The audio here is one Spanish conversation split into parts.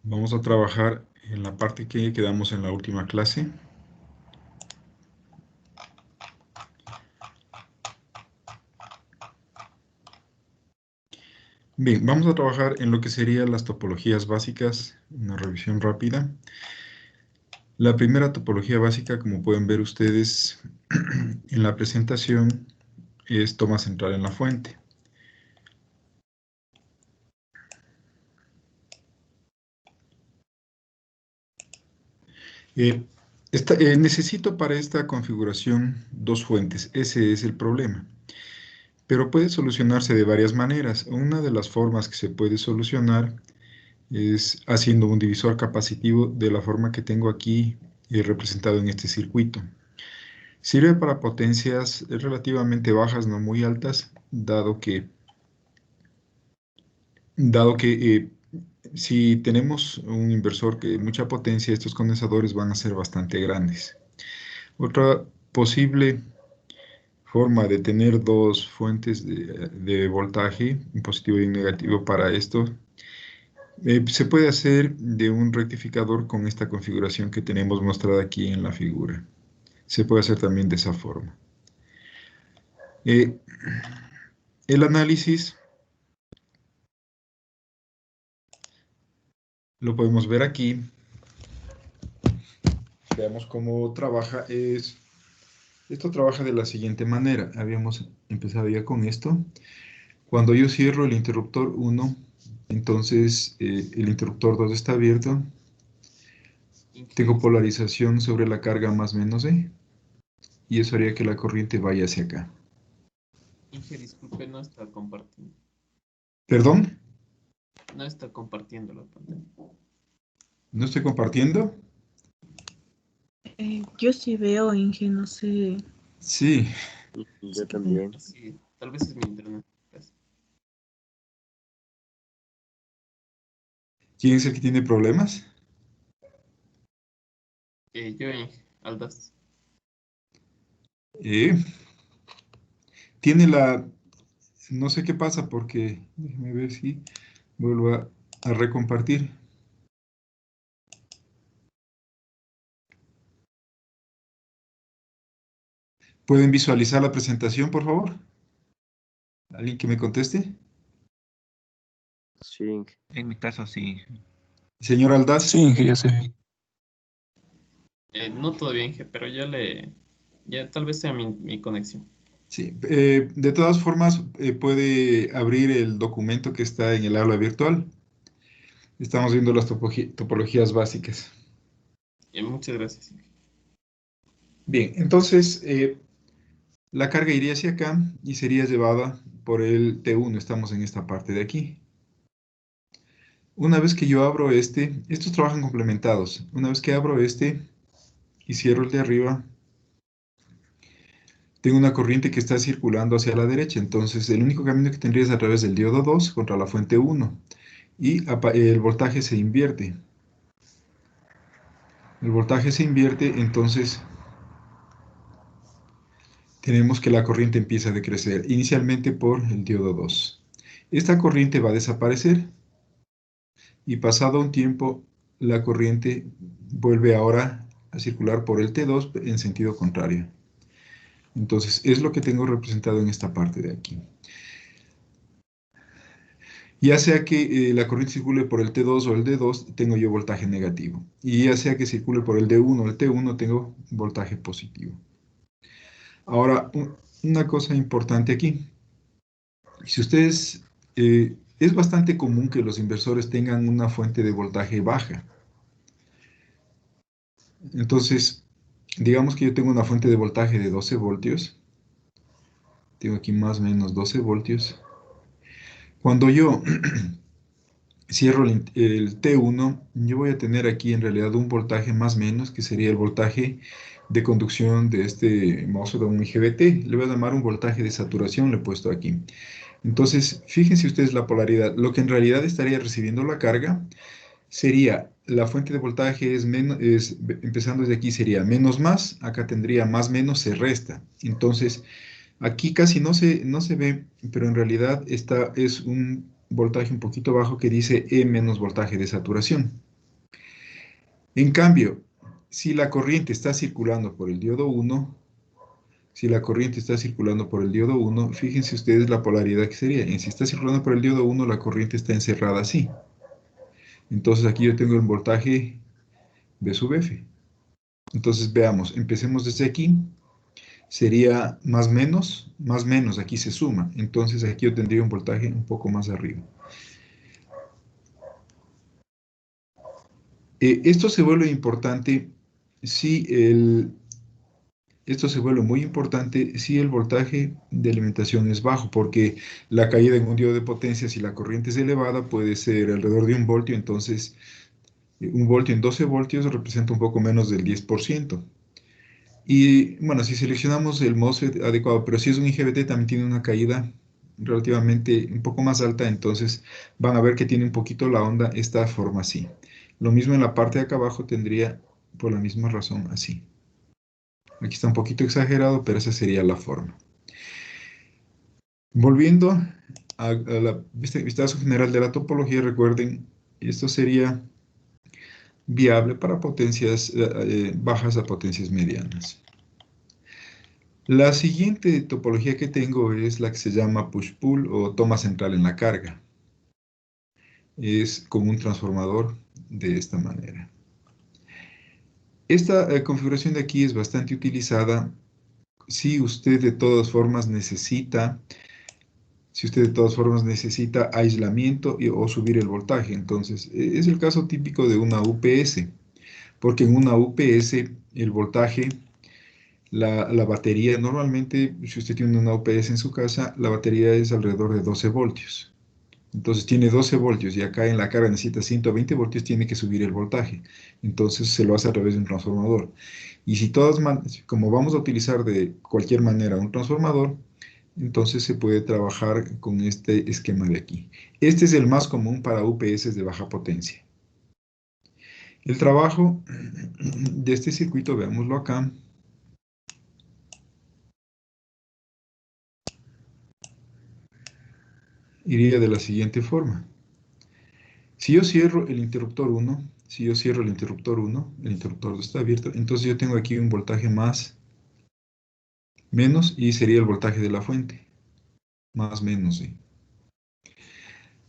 Vamos a trabajar en la parte que quedamos en la última clase. Bien, vamos a trabajar en lo que serían las topologías básicas, una revisión rápida. La primera topología básica, como pueden ver ustedes en la presentación, es toma central en la fuente. Eh, necesito para esta configuración dos fuentes, ese es el problema. Pero puede solucionarse de varias maneras. Una de las formas que se puede solucionar es haciendo un divisor capacitivo de la forma que tengo aquí representado en este circuito. Sirve para potencias relativamente bajas, no muy altas, dado que si tenemos un inversor que mucha potencia, estos condensadores van a ser bastante grandes. Otra posible forma de tener dos fuentes de voltaje, un positivo y un negativo para esto, se puede hacer de un rectificador con esta configuración que tenemos mostrada aquí en la figura. Se puede hacer también de esa forma. El análisis lo podemos ver aquí. Veamos cómo trabaja. Esto trabaja de la siguiente manera. Habíamos empezado ya con esto. Cuando yo cierro el interruptor 1, entonces el interruptor 2 está abierto. Tengo polarización sobre la carga más menos E. Y eso haría que la corriente vaya hacia acá. Inge, disculpe, no está compartiendo. ¿Perdón? No está compartiendo la pantalla. ¿No estoy compartiendo? Yo sí veo, Inge, no sé. Sí. Yo también. Sí, tal vez es mi internet. ¿Quién es el que tiene problemas? Yo, Inge, Aldas. Eh, tiene la... No sé qué pasa porque... Déjeme ver si vuelvo a recompartir. ¿Pueden visualizar la presentación, por favor? ¿Alguien que me conteste? Sí. En mi caso, sí. Señor Aldaz. Sí, que ya sé. No todavía, Inge, pero ya tal vez sea mi conexión. Sí. De todas formas, puede abrir el documento que está en el aula virtual. Estamos viendo las topologías básicas. Muchas gracias, Inge. Bien, entonces la carga iría hacia acá y sería llevada por el T1. Estamos en esta parte de aquí. Una vez que yo abro estos trabajan complementados. Una vez que abro y cierro el de arriba, tengo una corriente que está circulando hacia la derecha. Entonces, el único camino que tendría es a través del diodo 2 contra la fuente 1. Y el voltaje se invierte. El voltaje se invierte, entonces tenemos que la corriente empieza a decrecer, inicialmente por el diodo 2. Esta corriente va a desaparecer y pasado un tiempo la corriente vuelve ahora a circular por el T2 en sentido contrario. Entonces es lo que tengo representado en esta parte de aquí. Ya sea que la corriente circule por el T2 o el D2, tengo yo voltaje negativo. Y ya sea que circule por el D1 o el T1, tengo voltaje positivo. Ahora, una cosa importante aquí. Si ustedes, es bastante común que los inversores tengan una fuente de voltaje baja. Entonces, digamos que yo tengo una fuente de voltaje de 12 voltios. Tengo aquí más o menos 12 voltios. Cuando yo cierro el T1, yo voy a tener aquí en realidad un voltaje más o menos, que sería el voltaje de conducción de este MOSFET o un IGBT. Le voy a llamar un voltaje de saturación, le he puesto aquí. Entonces, fíjense ustedes la polaridad. Lo que en realidad estaría recibiendo la carga sería, la fuente de voltaje empezando desde aquí sería menos más, acá tendría más menos, se resta. Entonces, aquí casi no se ve, pero en realidad esta es un voltaje un poquito bajo que dice E menos voltaje de saturación. En cambio, si la corriente está circulando por el diodo 1, si la corriente está circulando por el diodo 1, fíjense ustedes la polaridad que sería. Si está circulando por el diodo 1, la corriente está encerrada así. Entonces aquí yo tengo el voltaje V sub F. Entonces veamos, empecemos desde aquí. Sería más menos, aquí se suma. Entonces aquí yo tendría un voltaje un poco más arriba. Esto se vuelve importante si esto se vuelve muy importante si el voltaje de alimentación es bajo, porque la caída en un diodo de potencia, si la corriente es elevada, puede ser alrededor de 1 voltio, entonces 1 voltio en 12 voltios representa un poco menos del 10%. Y bueno, si seleccionamos el MOSFET adecuado, pero si es un IGBT también tiene una caída relativamente un poco más alta, entonces van a ver que tiene un poquito la onda esta forma así. Lo mismo en la parte de acá abajo tendría por la misma razón así. Aquí está un poquito exagerado, pero esa sería la forma. Volviendo a la vistazo general de la topología, recuerden, esto sería viable para potencias bajas a potencias medianas. La siguiente topología que tengo es la que se llama push-pull o toma central en la carga. Es como un transformador de esta manera. Esta configuración de aquí es bastante utilizada si usted de todas formas necesita aislamiento o subir el voltaje. Entonces, es el caso típico de una UPS, porque en una UPS el voltaje, la batería, normalmente, si usted tiene una UPS en su casa, la batería es alrededor de 12 voltios. Entonces tiene 12 voltios y acá en la carga necesita 120 voltios, tiene que subir el voltaje. Entonces se lo hace a través de un transformador. Y si como vamos a utilizar de cualquier manera un transformador, entonces se puede trabajar con este esquema de aquí. Este es el más común para UPS de baja potencia. El trabajo de este circuito, veámoslo acá. Iría de la siguiente forma. Si yo cierro el interruptor 1, el interruptor está abierto, entonces yo tengo aquí un voltaje más, menos, y sería el voltaje de la fuente. Más, menos, sí.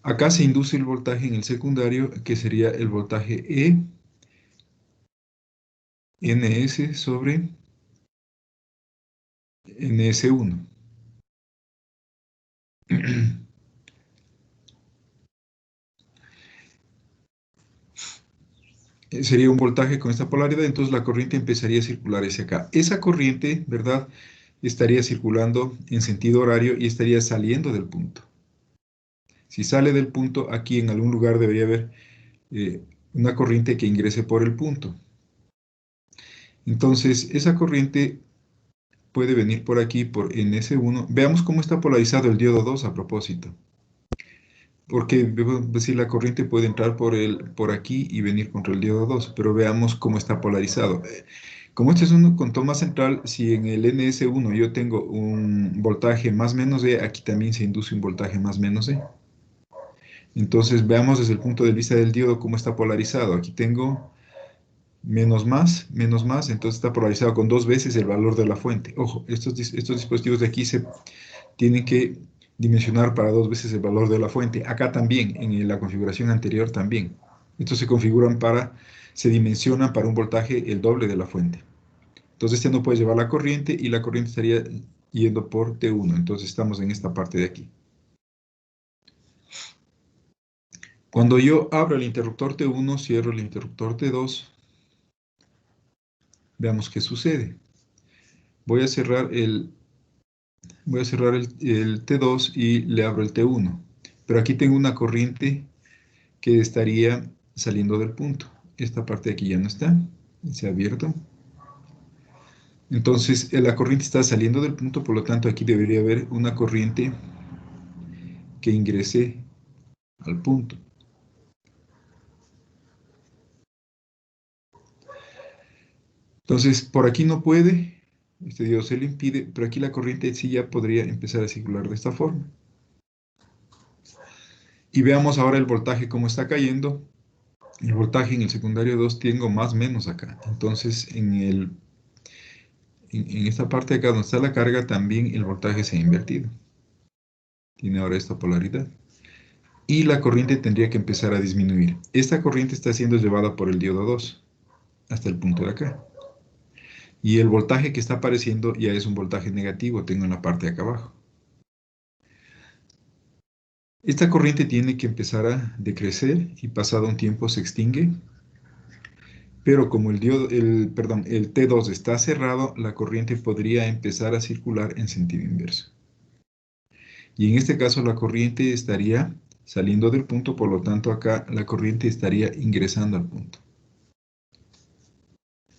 Acá se induce el voltaje en el secundario, que sería el voltaje E, NS sobre NS1. Sería un voltaje con esta polaridad, entonces la corriente empezaría a circular hacia acá. Esa corriente, ¿verdad?, estaría circulando en sentido horario y estaría saliendo del punto. Si sale del punto, aquí en algún lugar debería haber una corriente que ingrese por el punto. Entonces, esa corriente puede venir por aquí, por NS1. Veamos cómo está polarizado el diodo 2 a propósito. Porque decir, la corriente puede entrar por aquí y venir contra el diodo 2, pero veamos cómo está polarizado. Como este es uno con toma central, si en el NS1 yo tengo un voltaje más menos E, aquí también se induce un voltaje más menos E. Entonces veamos desde el punto de vista del diodo cómo está polarizado. Aquí tengo menos más, entonces está polarizado con 2 veces el valor de la fuente. Ojo, estos dispositivos de aquí se tienen que dimensionar para 2 veces el valor de la fuente. Acá también, en la configuración anterior también. Estos se dimensionan para un voltaje el doble de la fuente. Entonces este no puede llevar la corriente y la corriente estaría yendo por T1. Entonces estamos en esta parte de aquí. Cuando yo abro el interruptor T1, cierro el interruptor T2, veamos qué sucede. Voy a cerrar el T2 y le abro el T1. Pero aquí tengo una corriente que estaría saliendo del punto. Esta parte de aquí ya no está, se ha abierto. Entonces la corriente está saliendo del punto, por lo tanto aquí debería haber una corriente que ingrese al punto. Entonces por aquí no puede, este diodo se le impide, pero aquí la corriente sí ya podría empezar a circular de esta forma. Y veamos ahora el voltaje cómo está cayendo. el voltaje en el secundario 2 tengo más menos acá. Entonces, en esta parte de acá donde está la carga, también el voltaje se ha invertido. Tiene ahora esta polaridad. Y la corriente tendría que empezar a disminuir. Esta corriente está siendo llevada por el diodo 2 hasta el punto de acá. Y el voltaje que está apareciendo ya es un voltaje negativo, tengo en la parte de acá abajo. Esta corriente tiene que empezar a decrecer y pasado un tiempo se extingue. Pero como el T2 está cerrado, la corriente podría empezar a circular en sentido inverso. Y en este caso la corriente estaría saliendo del punto, por lo tanto acá la corriente estaría ingresando al punto.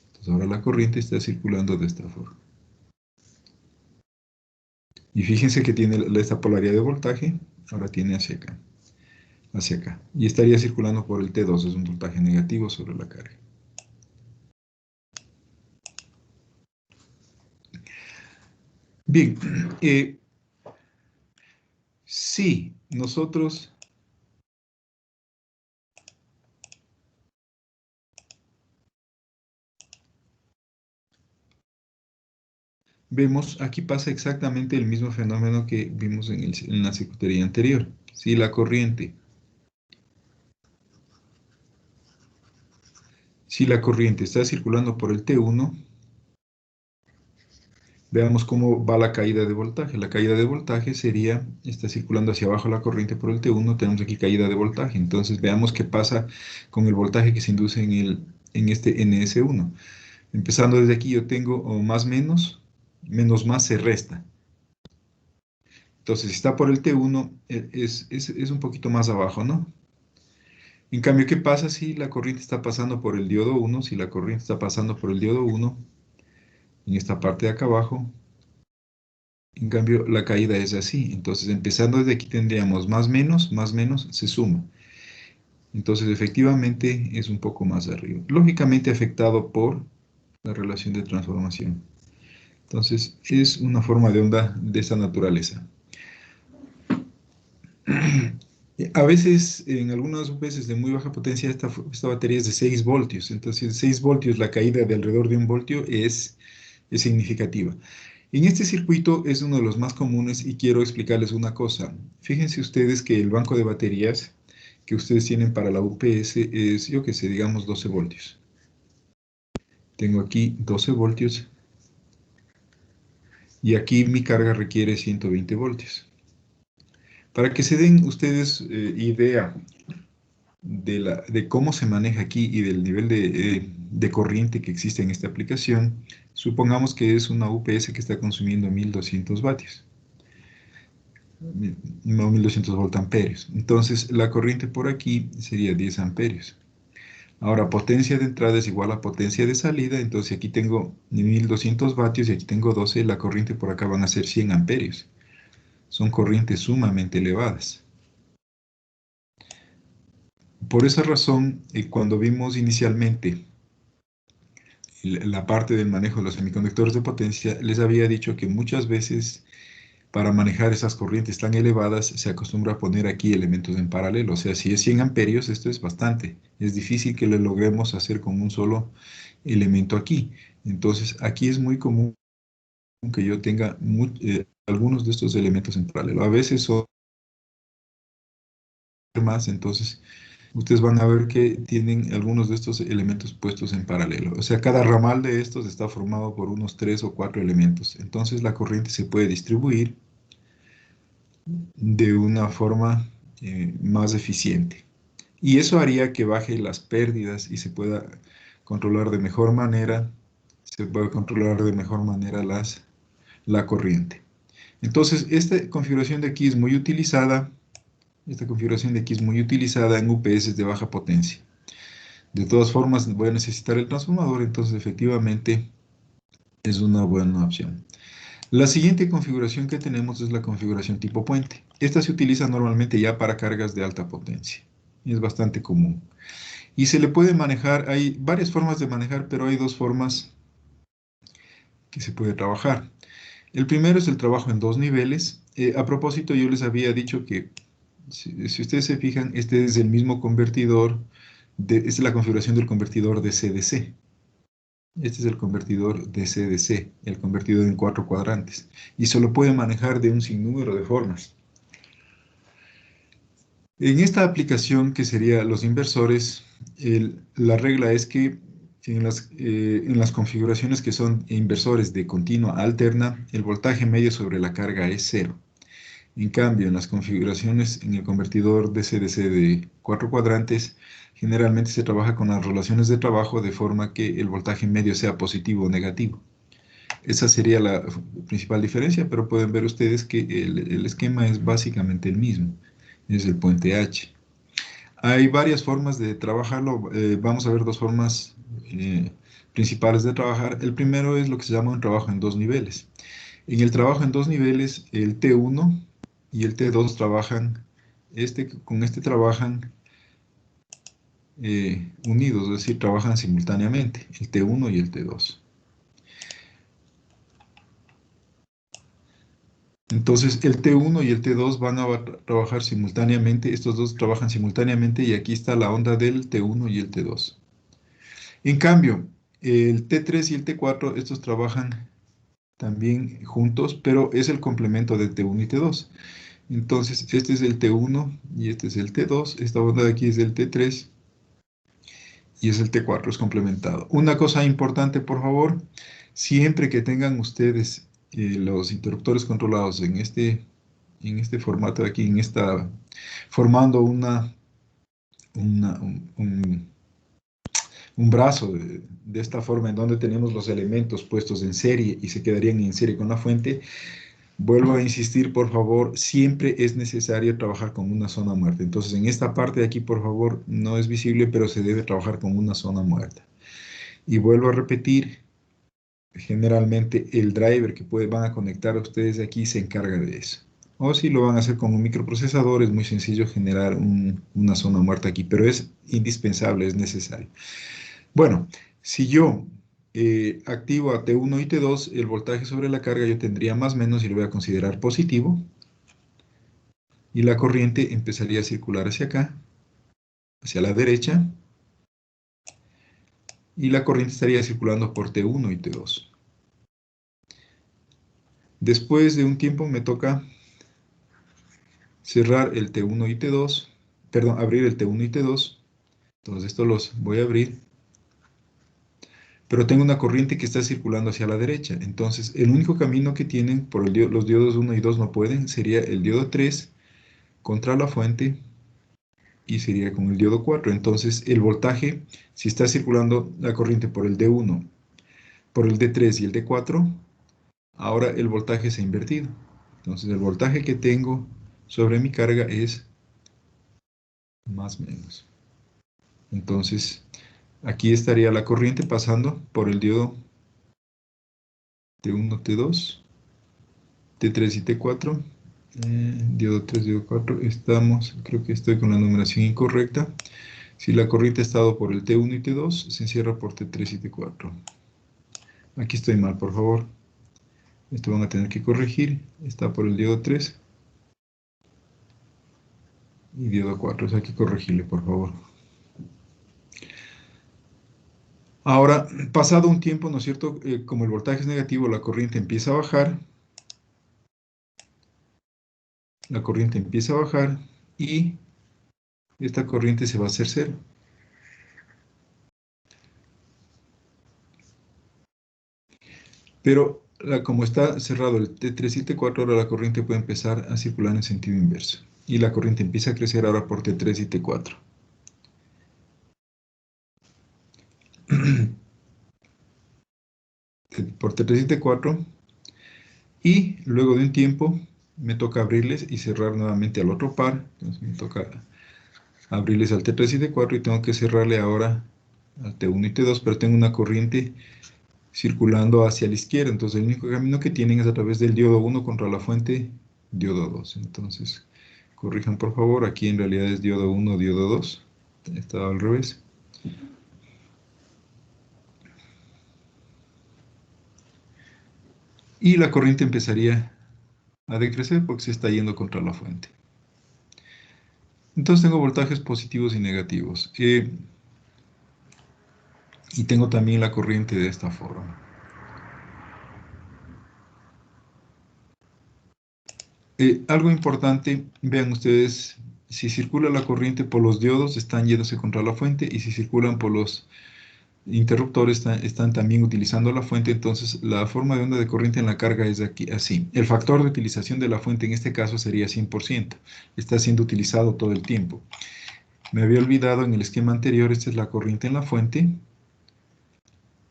Entonces ahora la corriente está circulando de esta forma. Y fíjense que tiene esta polaridad de voltaje, ahora tiene hacia acá. Y estaría circulando por el T2, es un voltaje negativo sobre la carga. Bien, si nosotros vemos, aquí pasa exactamente el mismo fenómeno que vimos en la circuitería anterior. Si la corriente está circulando por el T1, veamos cómo va la caída de voltaje. La caída de voltaje está circulando hacia abajo la corriente por el T1, tenemos aquí caída de voltaje. Entonces veamos qué pasa con el voltaje que se induce en este NS1. Empezando desde aquí yo tengo más menos más se resta. Entonces si está por el T1 es un poquito más abajo, ¿no? En cambio, ¿qué pasa si la corriente está pasando por el diodo 1? Si la corriente está pasando por el diodo 1, en esta parte de acá abajo, en cambio, la caída es así. Entonces, empezando desde aquí tendríamos más menos, se suma. Entonces, efectivamente, es un poco más arriba. Lógicamente afectado por la relación de transformación. Entonces, es una forma de onda de esta naturaleza. A veces, en algunas veces de muy baja potencia, esta batería es de 6 voltios. Entonces, 6 voltios, la caída de alrededor de 1 voltio es significativa. En este circuito es uno de los más comunes y quiero explicarles una cosa. Fíjense ustedes que el banco de baterías que ustedes tienen para la UPS es, yo que sé, digamos 12 voltios. Tengo aquí 12 voltios y aquí mi carga requiere 120 voltios. Para que se den ustedes idea de cómo se maneja aquí y del nivel de corriente que existe en esta aplicación, supongamos que es una UPS que está consumiendo 1200 vatios. 1200 voltamperios. Entonces, la corriente por aquí sería 10 amperios. Ahora, potencia de entrada es igual a potencia de salida. Entonces, aquí tengo 1200 vatios y aquí tengo 12. La corriente por acá van a ser 100 amperios. Son corrientes sumamente elevadas. Por esa razón, cuando vimos inicialmente la parte del manejo de los semiconductores de potencia, les había dicho que muchas veces para manejar esas corrientes tan elevadas se acostumbra a poner aquí elementos en paralelo. O sea, si es 100 amperios, esto es bastante. Es difícil que lo logremos hacer con un solo elemento aquí. Entonces, aquí es muy común que yo tenga algunos de estos elementos en paralelo. A veces son más, entonces ustedes van a ver que tienen algunos de estos elementos puestos en paralelo. O sea, cada ramal de estos está formado por unos 3 o 4 elementos. Entonces, la corriente se puede distribuir de una forma más eficiente. Y eso haría que baje las pérdidas y se pueda controlar de mejor manera, la corriente. Entonces, esta configuración de aquí es muy utilizada, en UPS de baja potencia. De todas formas, voy a necesitar el transformador, entonces efectivamente es una buena opción. La siguiente configuración que tenemos es la configuración tipo puente. Esta se utiliza normalmente ya para cargas de alta potencia. Es bastante común. Y se le puede manejar, hay varias formas de manejar, pero hay dos formas que se puede trabajar. El primero es el trabajo en dos niveles. A propósito, yo les había dicho que, si ustedes se fijan, este es el mismo convertidor esta es la configuración del convertidor DC-DC. Este es el convertidor DC-DC, el convertidor en 4 cuadrantes. Y se lo puede manejar de un sinnúmero de formas. En esta aplicación, que sería los inversores, la regla es que en las configuraciones que son inversores de continua alterna, el voltaje medio sobre la carga es 0. En cambio, en las configuraciones en el convertidor DC-DC de 4 cuadrantes, generalmente se trabaja con las relaciones de trabajo de forma que el voltaje medio sea positivo o negativo. Esa sería la principal diferencia, pero pueden ver ustedes que el esquema es básicamente el mismo. Es el puente H. Hay varias formas de trabajarlo. Vamos a ver dos formas principales de trabajar. El primero es lo que se llama un trabajo en dos niveles. En el trabajo en dos niveles, el T1 y el T2 trabajan, con este trabajan unidos, es decir, trabajan simultáneamente, el T1 y el T2. Entonces, el T1 y el T2 van a trabajar simultáneamente, estos dos trabajan simultáneamente y aquí está la onda del T1 y el T2. En cambio, el T3 y el T4, estos trabajan también juntos, pero es el complemento de T1 y T2. Entonces, este es el T1 y este es el T2. Esta onda de aquí es el T3 y es el T4, es complementado. Una cosa importante, por favor, siempre que tengan ustedes los interruptores controlados en este formato de aquí, formando un brazo de esta forma en donde tenemos los elementos puestos en serie y se quedarían en serie con la fuente. Vuelvo a insistir, por favor, siempre es necesario trabajar con una zona muerta. Entonces, en esta parte de aquí, por favor, no es visible, pero se debe trabajar con una zona muerta. Y vuelvo a repetir, generalmente el driver que van a conectar a ustedes de aquí se encarga de eso. O si lo van a hacer con un microprocesador, es muy sencillo generar una zona muerta aquí, pero es indispensable, es necesario. Bueno, si yo activo a T1 y T2, el voltaje sobre la carga yo tendría más o menos y lo voy a considerar positivo. Y la corriente empezaría a circular hacia acá, hacia la derecha. Y la corriente estaría circulando por T1 y T2. Después de un tiempo me toca cerrar el T1 y T2, perdón, abrir el T1 y T2. Entonces esto los voy a abrir. Pero tengo una corriente que está circulando hacia la derecha. Entonces, el único camino que tienen, por los diodos 1 y 2 no pueden, sería el diodo 3 contra la fuente y sería con el diodo 4. Entonces, el voltaje, si está circulando la corriente por el D1, por el D3 y el D4, ahora el voltaje se ha invertido. Entonces, el voltaje que tengo sobre mi carga es más o menos. Entonces, aquí estaría la corriente pasando por el diodo T1, T2, T3 y T4. Diodo 3, diodo 4, creo que estoy con la numeración incorrecta. Si la corriente ha estado por el T1 y T2, se encierra por T3 y T4. Aquí estoy mal, por favor. Esto van a tener que corregir. Está por el diodo 3 y diodo 4. O sea, hay que corregirle, por favor. Ahora, pasado un tiempo, ¿no es cierto? Como el voltaje es negativo, la corriente empieza a bajar. La corriente empieza a bajar y esta corriente se va a hacer cero. Pero como está cerrado el T3 y T4, ahora la corriente puede empezar a circular en sentido inverso. Y la corriente empieza a crecer ahora por T3 y T4. Por T3 y T4. Y luego de un tiempo me toca abrirles y cerrar nuevamente al otro par. Entonces me toca abrirles al T3 y T4 y tengo que cerrarle ahora al T1 y T2, pero tengo una corriente circulando hacia la izquierda. Entonces el único camino que tienen es a través del diodo 1 contra la fuente diodo 2. Entonces, corrijan por favor, aquí en realidad es diodo 1, diodo 2. Estaba al revés. Y la corriente empezaría a decrecer porque se está yendo contra la fuente. Entonces tengo voltajes positivos y negativos. Y tengo también la corriente de esta forma. Algo importante, vean ustedes, si circula la corriente por los diodos, están yéndose contra la fuente, y si circulan por los interruptores, están también utilizando la fuente. Entonces la forma de onda de corriente en la carga es aquí, así. El factor de utilización de la fuente en este caso sería 100%. Está siendo utilizado todo el tiempo. Me había olvidado en el esquema anterior, esta es la corriente en la fuente.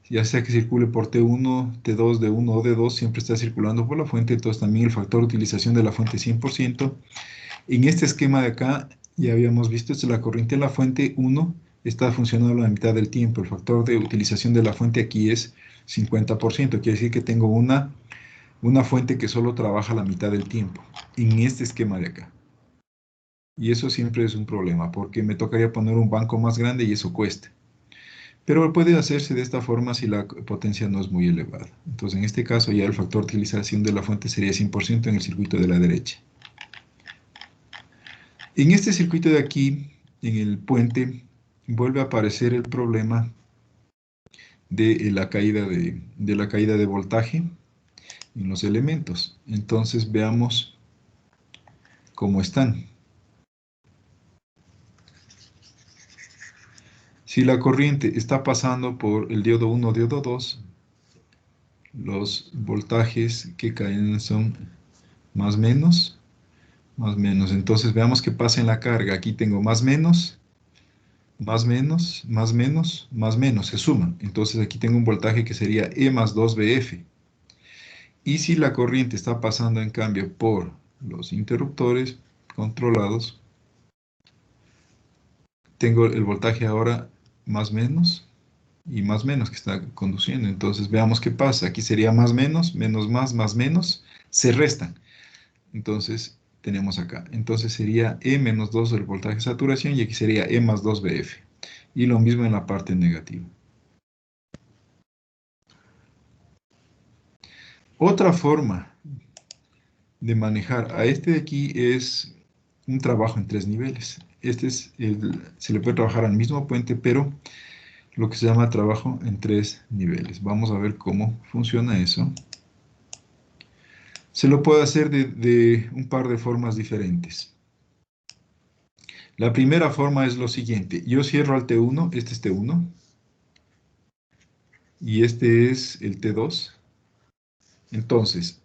Ya sea que circule por T1, T2, D1 o D2, siempre está circulando por la fuente. Entonces también el factor de utilización de la fuente es 100%. En este esquema de acá, ya habíamos visto, esta es la corriente en la fuente 1, está funcionando la mitad del tiempo. El factor de utilización de la fuente aquí es 50%. Quiere decir que tengo una fuente que solo trabaja la mitad del tiempo, en este esquema de acá. Y eso siempre es un problema, porque me tocaría poner un banco más grande y eso cuesta. Pero puede hacerse de esta forma si la potencia no es muy elevada. Entonces, en este caso, ya el factor de utilización de la fuente sería 100% en el circuito de la derecha. En este circuito de aquí, en el puente, vuelve a aparecer el problema de la caída de voltaje en los elementos. Entonces, veamos cómo están. Si la corriente está pasando por el diodo 1, diodo 2, los voltajes que caen son más menos, más menos. Entonces veamos qué pasa en la carga. Aquí tengo más menos, más menos, más menos, más menos, se suman. Entonces aquí tengo un voltaje que sería E más 2BF. Y si la corriente está pasando en cambio por los interruptores controlados, tengo el voltaje ahora más menos y más menos que está conduciendo. Entonces veamos qué pasa. Aquí sería más menos, menos más menos, se restan. Entonces tenemos acá. Entonces sería E menos 2 el voltaje de saturación y aquí sería E más 2BF. Y lo mismo en la parte negativa. Otra forma de manejar a este de aquí es un trabajo en 3 niveles. Se le puede trabajar al mismo puente, pero lo que se llama trabajo en 3 niveles. Vamos a ver cómo funciona eso. Se lo puede hacer de un par de formas diferentes. La primera forma es lo siguiente. Yo cierro al T1, este es T1, y este es el T2. Entonces,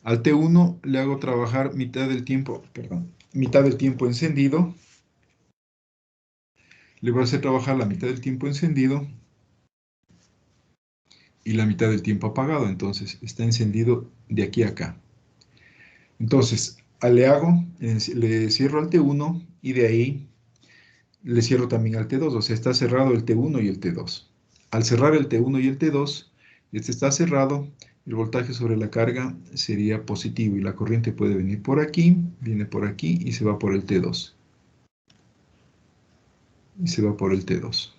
al T1 le hago trabajar mitad del tiempo encendido. Le voy a hacer trabajar la mitad del tiempo encendido y la mitad del tiempo apagado. Entonces, está encendido de aquí a acá. Entonces, le cierro al T1 y de ahí le cierro también al T2. O sea, está cerrado el T1 y el T2. Al cerrar el T1 y el T2, este está cerrado, el voltaje sobre la carga sería positivo y la corriente puede venir por aquí, viene por aquí y se va por el T2. Y se va por el T2.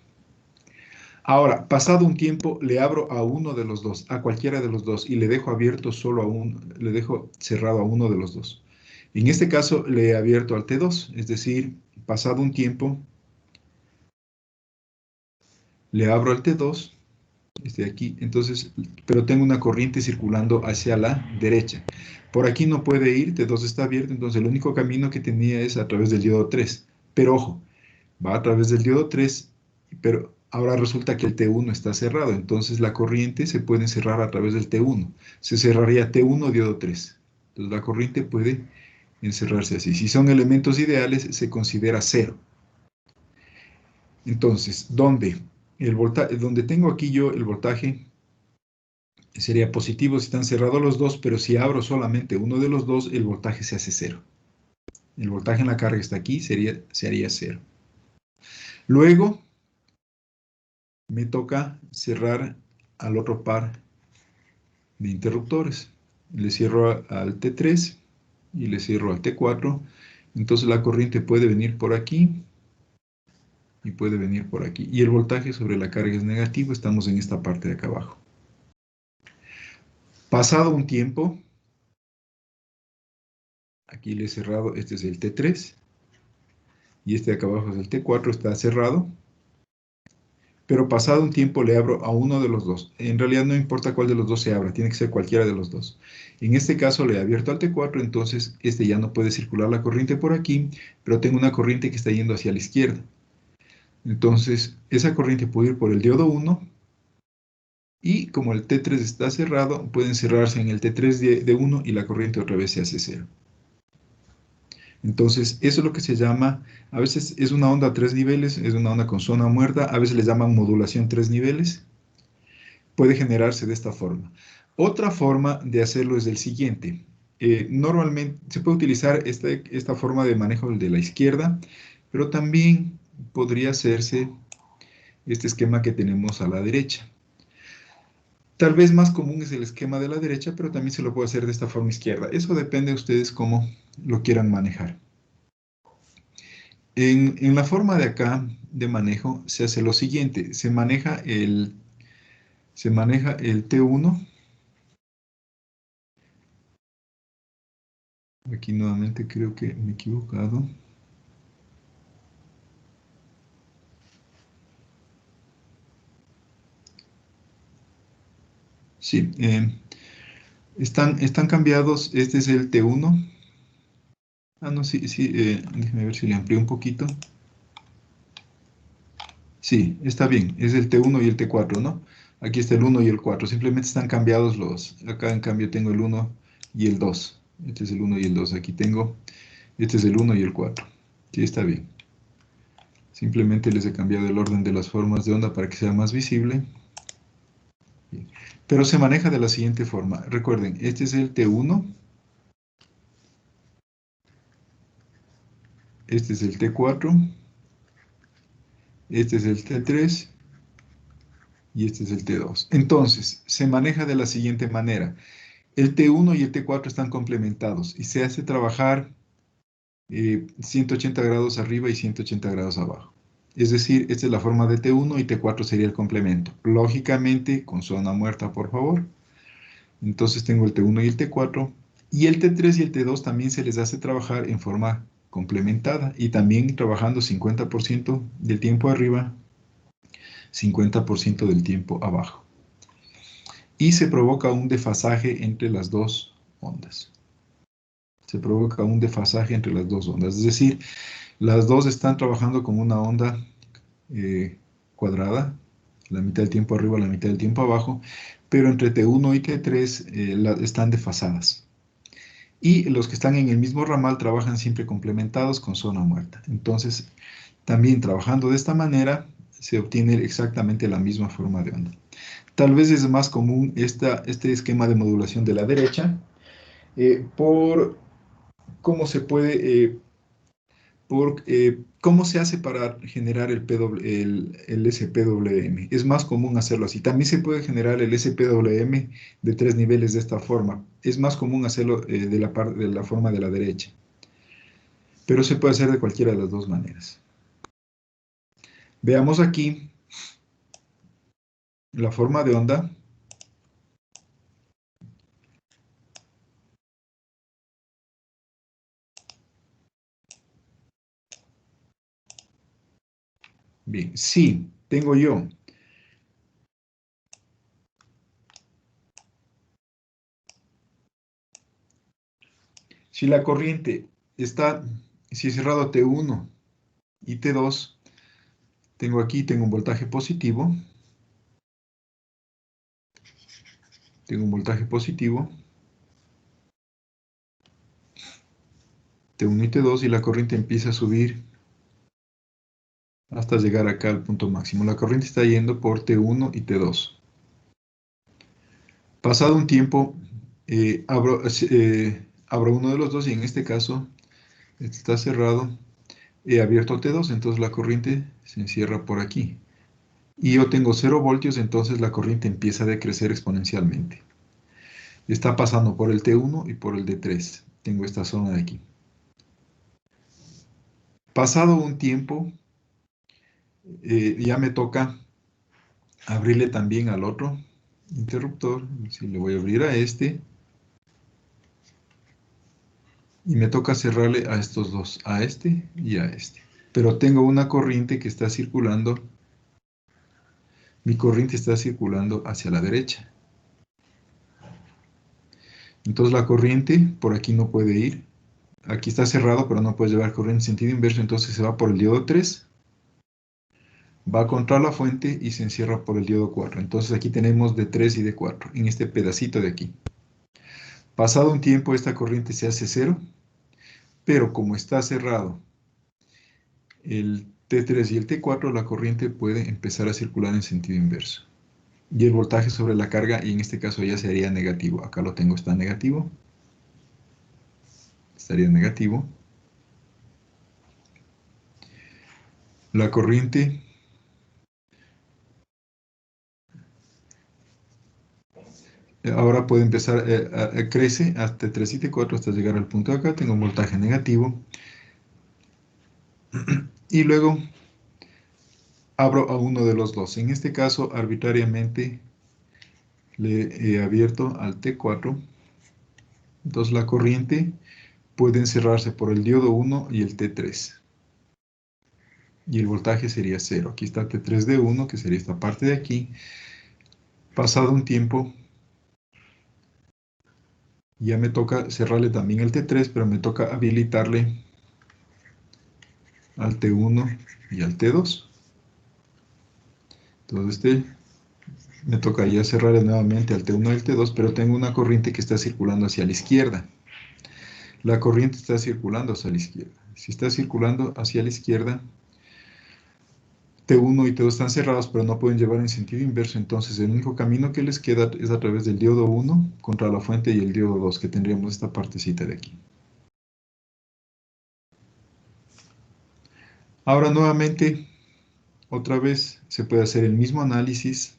Ahora, pasado un tiempo, le abro a uno de los dos, a cualquiera de los dos, y le dejo abierto solo a uno, le dejo cerrado a uno de los dos. En este caso, le he abierto al T2, es decir, pasado un tiempo, le abro al T2, este de aquí, entonces, pero tengo una corriente circulando hacia la derecha. Por aquí no puede ir, T2 está abierto, entonces el único camino que tenía es a través del diodo 3. Pero ojo, va a través del diodo 3, pero ahora resulta que el T1 está cerrado, entonces la corriente se puede cerrar a través del T1. Se cerraría T1, diodo 3. Entonces la corriente puede encerrarse así. Si son elementos ideales, se considera cero. Entonces, donde tengo aquí yo el voltaje sería positivo si están cerrados los dos, pero si abro solamente uno de los dos, el voltaje se hace cero. El voltaje en la carga está aquí, se haría cero. Luego, me toca cerrar al otro par de interruptores. Le cierro al T3 y le cierro al T4. Entonces la corriente puede venir por aquí y puede venir por aquí. Y el voltaje sobre la carga es negativo, estamos en esta parte de acá abajo. Pasado un tiempo, aquí le he cerrado, este es el T3 y este de acá abajo es el T4, está cerrado. pero pasado un tiempo le abro a uno de los dos. En realidad no importa cuál de los dos se abra, tiene que ser cualquiera de los dos. En este caso le he abierto al T4, entonces este ya no puede circular la corriente por aquí, pero tengo una corriente que está yendo hacia la izquierda. Entonces, esa corriente puede ir por el diodo 1, y como el T3 está cerrado, pueden cerrarse en el T3 de 1 y la corriente otra vez se hace cero. Entonces, eso es lo que se llama, a veces es una onda a 3 niveles, es una onda con zona muerta, a veces le llaman modulación 3 niveles. Puede generarse de esta forma. Otra forma de hacerlo es el siguiente. Normalmente se puede utilizar esta forma de manejo de la izquierda, pero también podría hacerse este esquema que tenemos a la derecha. Tal vez más común es el esquema de la derecha, pero también se lo puede hacer de esta forma izquierda. Eso depende de ustedes cómo lo quieran manejar. En la forma de acá de manejo se hace lo siguiente. Se maneja el T1. Aquí nuevamente creo que me he equivocado. Sí, están cambiados. Este es el T1. Ah, no, sí, sí, déjeme ver si le amplío un poquito. Sí, está bien, es el T1 y el T4, ¿no? Aquí está el 1 y el 4, simplemente están cambiados los. Acá en cambio tengo el 1 y el 2. Este es el 1 y el 2. Aquí tengo, este es el 1 y el 4. Sí, está bien. Simplemente les he cambiado el orden de las formas de onda para que sea más visible. Pero se maneja de la siguiente forma. Recuerden, este es el T1. Este es el T4. Este es el T3. Y este es el T2. Entonces, se maneja de la siguiente manera. El T1 y el T4 están complementados y se hace trabajar 180 grados arriba y 180 grados abajo. Es decir, esta es la forma de T1 y T4 sería el complemento. Lógicamente, con zona muerta, por favor. Entonces tengo el T1 y el T4. Y el T3 y el T2 también se les hace trabajar en forma complementada y también trabajando 50% del tiempo arriba, 50% del tiempo abajo. Y se provoca un desfasaje entre las dos ondas. Se provoca un desfasaje entre las dos ondas. Es decir, las dos están trabajando con una onda cuadrada, la mitad del tiempo arriba, la mitad del tiempo abajo, pero entre T1 y T3 están desfasadas. Y los que están en el mismo ramal trabajan siempre complementados con zona muerta. Entonces, también trabajando de esta manera, se obtiene exactamente la misma forma de onda. Tal vez es más común este esquema de modulación de la derecha, por cómo se puede, cómo se hace para generar el SPWM. Es más común hacerlo así. También se puede generar el SPWM de 3 niveles de esta forma. Es más común hacerlo de la forma de la derecha. Pero se puede hacer de cualquiera de las dos maneras. Veamos aquí la forma de onda. Bien, sí, tengo yo. Si la corriente está, si he cerrado T1 y T2, tengo un voltaje positivo. Tengo un voltaje positivo. T1 y T2 y la corriente empieza a subir hasta llegar acá al punto máximo. La corriente está yendo por T1 y T2. Pasado un tiempo, abro uno de los dos y en este caso este está cerrado. He abierto T2, entonces la corriente se encierra por aquí. Y yo tengo 0 voltios, entonces la corriente empieza a decrecer exponencialmente. Está pasando por el T1 y por el D3. Tengo esta zona de aquí. Pasado un tiempo, ya me toca abrirle también al otro interruptor. Si le voy a abrir a este. Y me toca cerrarle a estos dos, a este y a este. Pero tengo una corriente que está circulando mi corriente está circulando hacia la derecha. Entonces la corriente por aquí no puede ir. Aquí está cerrado, pero no puede llevar corriente en sentido inverso, entonces se va por el diodo 3, va contra la fuente y se encierra por el diodo 4. Entonces aquí tenemos D3 y D4 en este pedacito de aquí. Pasado un tiempo esta corriente se hace 0, pero como está cerrado el T3 y el T4, la corriente puede empezar a circular en sentido inverso. Y el voltaje sobre la carga, y en este caso ya sería negativo. Acá lo tengo, está negativo. Estaría negativo. La corriente ahora puede empezar, crece hasta T3 y T4 hasta llegar al punto de acá. Tengo un voltaje negativo. Y luego abro a uno de los dos. En este caso, arbitrariamente le he abierto al T4. Entonces la corriente puede encerrarse por el diodo 1 y el T3. Y el voltaje sería 0. Aquí está T3D1, que sería esta parte de aquí. Pasado un tiempo, ya me toca cerrarle también el T3, pero me toca habilitarle al T1 y al T2. Entonces me toca ya cerrarle nuevamente al T1 y al T2, pero tengo una corriente que está circulando hacia la izquierda. La corriente está circulando hacia la izquierda. Si está circulando hacia la izquierda, T1 y T2 están cerrados, pero no pueden llevar en sentido inverso. Entonces, el único camino que les queda es a través del diodo 1 contra la fuente y el diodo 2, que tendríamos esta partecita de aquí. Ahora, nuevamente, otra vez, se puede hacer el mismo análisis.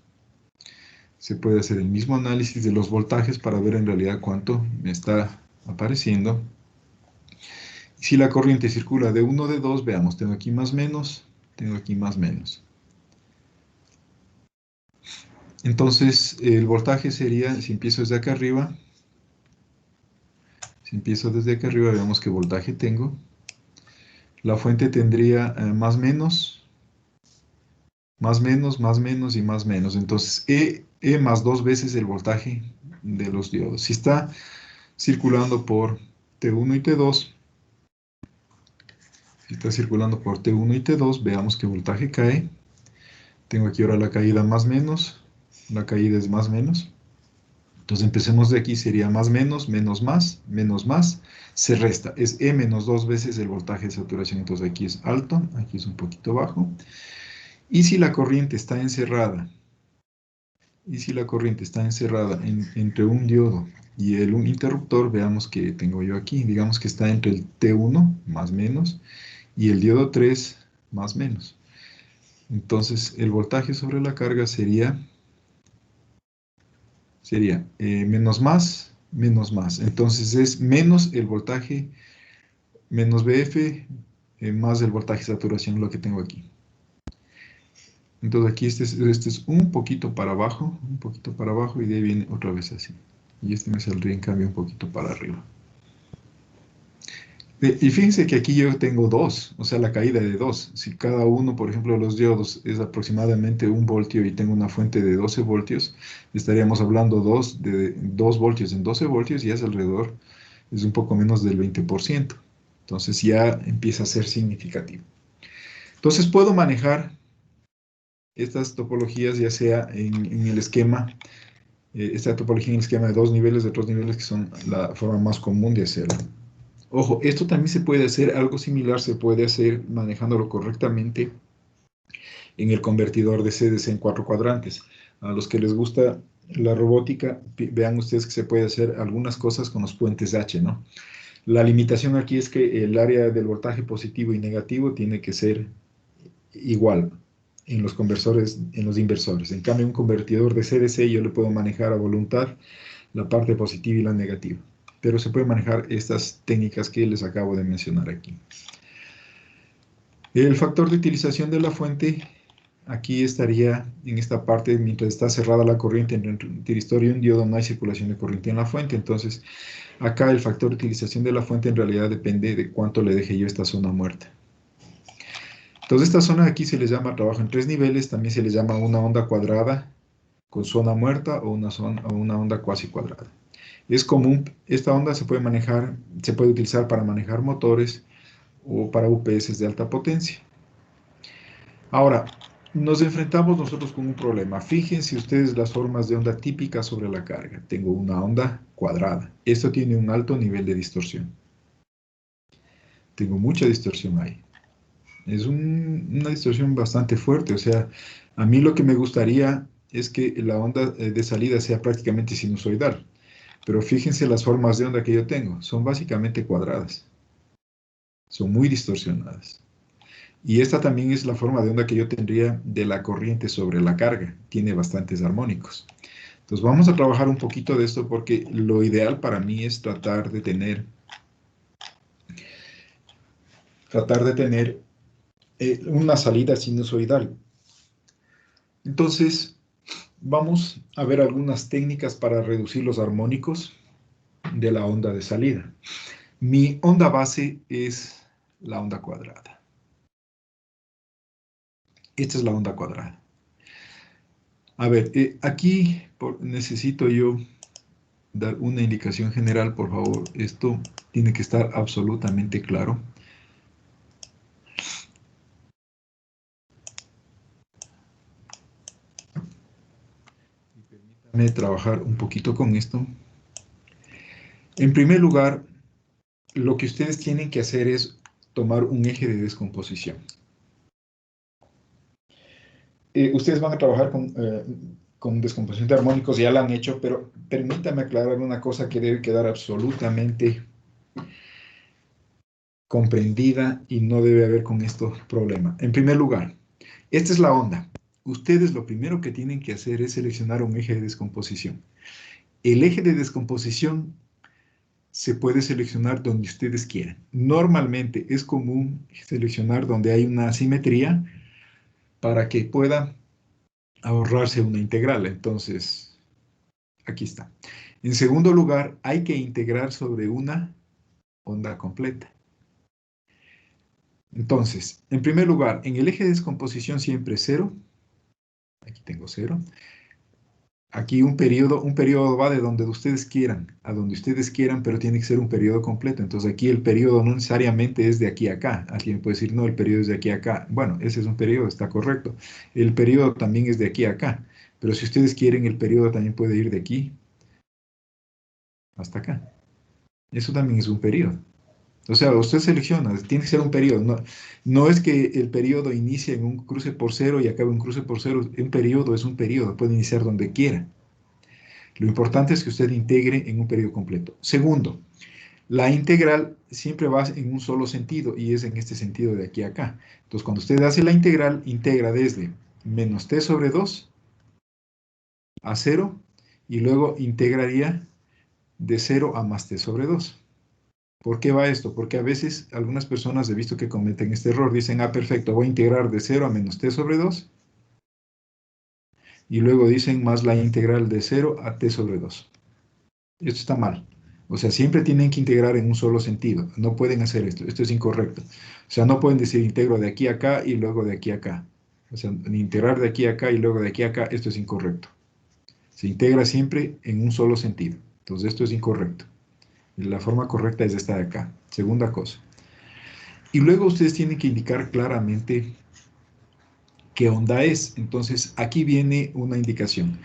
Se puede hacer el mismo análisis de los voltajes para ver en realidad cuánto me está apareciendo. Si la corriente circula de 1 o de 2, veamos, tengo aquí más menos, tengo aquí más menos. Entonces, el voltaje sería, si empiezo desde acá arriba, veamos qué voltaje tengo. La fuente tendría más menos, más menos, más menos y más menos. Entonces, E más 2 veces el voltaje de los diodos. Si está circulando por T1 y T2, si está circulando por T1 y T2, veamos qué voltaje cae. Tengo aquí ahora la caída más menos, la caída es más menos. Entonces empecemos de aquí, sería más menos más, se resta. Es E menos 2 veces el voltaje de saturación. Entonces aquí es alto, aquí es un poquito bajo. Y si la corriente está encerrada, entre un diodo y un interruptor, veamos que tengo yo aquí. Digamos que está entre el T1 más menos y el diodo 3 más menos. Entonces el voltaje sobre la carga sería menos más, menos más. Entonces es menos el voltaje, menos BF, más el voltaje de saturación, lo que tengo aquí. Entonces aquí este es un poquito para abajo, y de ahí viene otra vez así. Y este me saldría en cambio un poquito para arriba. Y fíjense que aquí yo tengo 2, o sea, la caída de 2. Si cada uno, por ejemplo, de los diodos es aproximadamente 1 voltio y tengo una fuente de 12 voltios, estaríamos hablando de 2 voltios en 12 voltios y es alrededor, es un poco menos del 20%. Entonces ya empieza a ser significativo. Entonces puedo manejar estas topologías ya sea en el esquema, esta topología en el esquema de 2 niveles, de 3 niveles, que son la forma más común de hacerlo. Ojo, esto también se puede hacer, algo similar se puede hacer manejándolo correctamente en el convertidor de CDC en 4 cuadrantes. A los que les gusta la robótica, vean ustedes que se puede hacer algunas cosas con los puentes H, ¿no? La limitación aquí es que el área del voltaje positivo y negativo tiene que ser igual en los conversores, en los inversores. En cambio, un convertidor de CDC yo le puedo manejar a voluntad la parte positiva y la negativa. Pero se puede manejar estas técnicas que les acabo de mencionar aquí. El factor de utilización de la fuente, aquí estaría en esta parte, mientras está cerrada la corriente entre un tiristor y un diodo, no hay circulación de corriente en la fuente. Entonces, acá el factor de utilización de la fuente en realidad depende de cuánto le deje yo esta zona muerta. Entonces esta zona de aquí se le llama trabajo en tres niveles, también se le llama una onda cuadrada con zona muerta o una onda cuasi cuadrada. Es común, esta onda se puede manejar, se puede utilizar para manejar motores o para UPS de alta potencia. Ahora, nos enfrentamos nosotros con un problema. Fíjense ustedes las formas de onda típicas sobre la carga. Tengo una onda cuadrada. Esto tiene un alto nivel de distorsión. Tengo mucha distorsión ahí. Es una distorsión bastante fuerte. O sea, a mí lo que me gustaría es que la onda de salida sea prácticamente sinusoidal. Pero fíjense las formas de onda que yo tengo. Son básicamente cuadradas. Son muy distorsionadas. Y esta también es la forma de onda que yo tendría de la corriente sobre la carga. Tiene bastantes armónicos. Entonces vamos a trabajar un poquito de esto porque lo ideal para mí es tratar de tener una salida sinusoidal. Entonces vamos a ver algunas técnicas para reducir los armónicos de la onda de salida. Mi onda base es la onda cuadrada. Esta es la onda cuadrada. A ver, aquí necesito yo dar una indicación general, por favor. Esto tiene que estar absolutamente claro. Permítanme trabajar un poquito con esto. En primer lugar, lo que ustedes tienen que hacer es tomar un eje de descomposición. Ustedes van a trabajar con descomposición de armónicos, ya la han hecho, pero permítanme aclarar una cosa que debe quedar absolutamente comprendida y no debe haber con esto problema. En primer lugar, esta es la onda. Ustedes lo primero que tienen que hacer es seleccionar un eje de descomposición. El eje de descomposición se puede seleccionar donde ustedes quieran. Normalmente es común seleccionar donde hay una asimetría para que pueda ahorrarse una integral. Entonces, aquí está. En segundo lugar, hay que integrar sobre una onda completa. Entonces, en primer lugar, en el eje de descomposición siempre 0. Aquí tengo 0. Aquí un periodo va de donde ustedes quieran, a donde ustedes quieran, pero tiene que ser un periodo completo. Entonces aquí el periodo no necesariamente es de aquí a acá. Alguien puede decir, no, el periodo es de aquí a acá. Bueno, ese es un periodo, está correcto. El periodo también es de aquí a acá. Pero si ustedes quieren, el periodo también puede ir de aquí hasta acá. Eso también es un periodo. O sea, usted selecciona, tiene que ser un periodo. No, no es que el periodo inicie en un cruce por cero y acabe en un cruce por cero. Un periodo es un periodo, puede iniciar donde quiera. Lo importante es que usted integre en un periodo completo. Segundo, la integral siempre va en un solo sentido y es en este sentido de aquí a acá. Entonces, cuando usted hace la integral, integra desde menos t sobre 2 a 0 y luego integraría de 0 a más t sobre 2. ¿Por qué va esto? Porque a veces algunas personas he visto que cometen este error. Dicen, ah, perfecto, voy a integrar de 0 a menos t sobre 2 y luego dicen más la integral de 0 a t sobre 2. Esto está mal. O sea, siempre tienen que integrar en un solo sentido. No pueden hacer esto. Esto es incorrecto. O sea, no pueden decir integro de aquí a acá y luego de aquí a acá. O sea, ni integrar de aquí a acá y luego de aquí a acá. Esto es incorrecto. Se integra siempre en un solo sentido. Entonces, esto es incorrecto. Y la forma correcta es esta de acá. Segunda cosa. Y luego ustedes tienen que indicar claramente qué onda es. Entonces, aquí viene una indicación.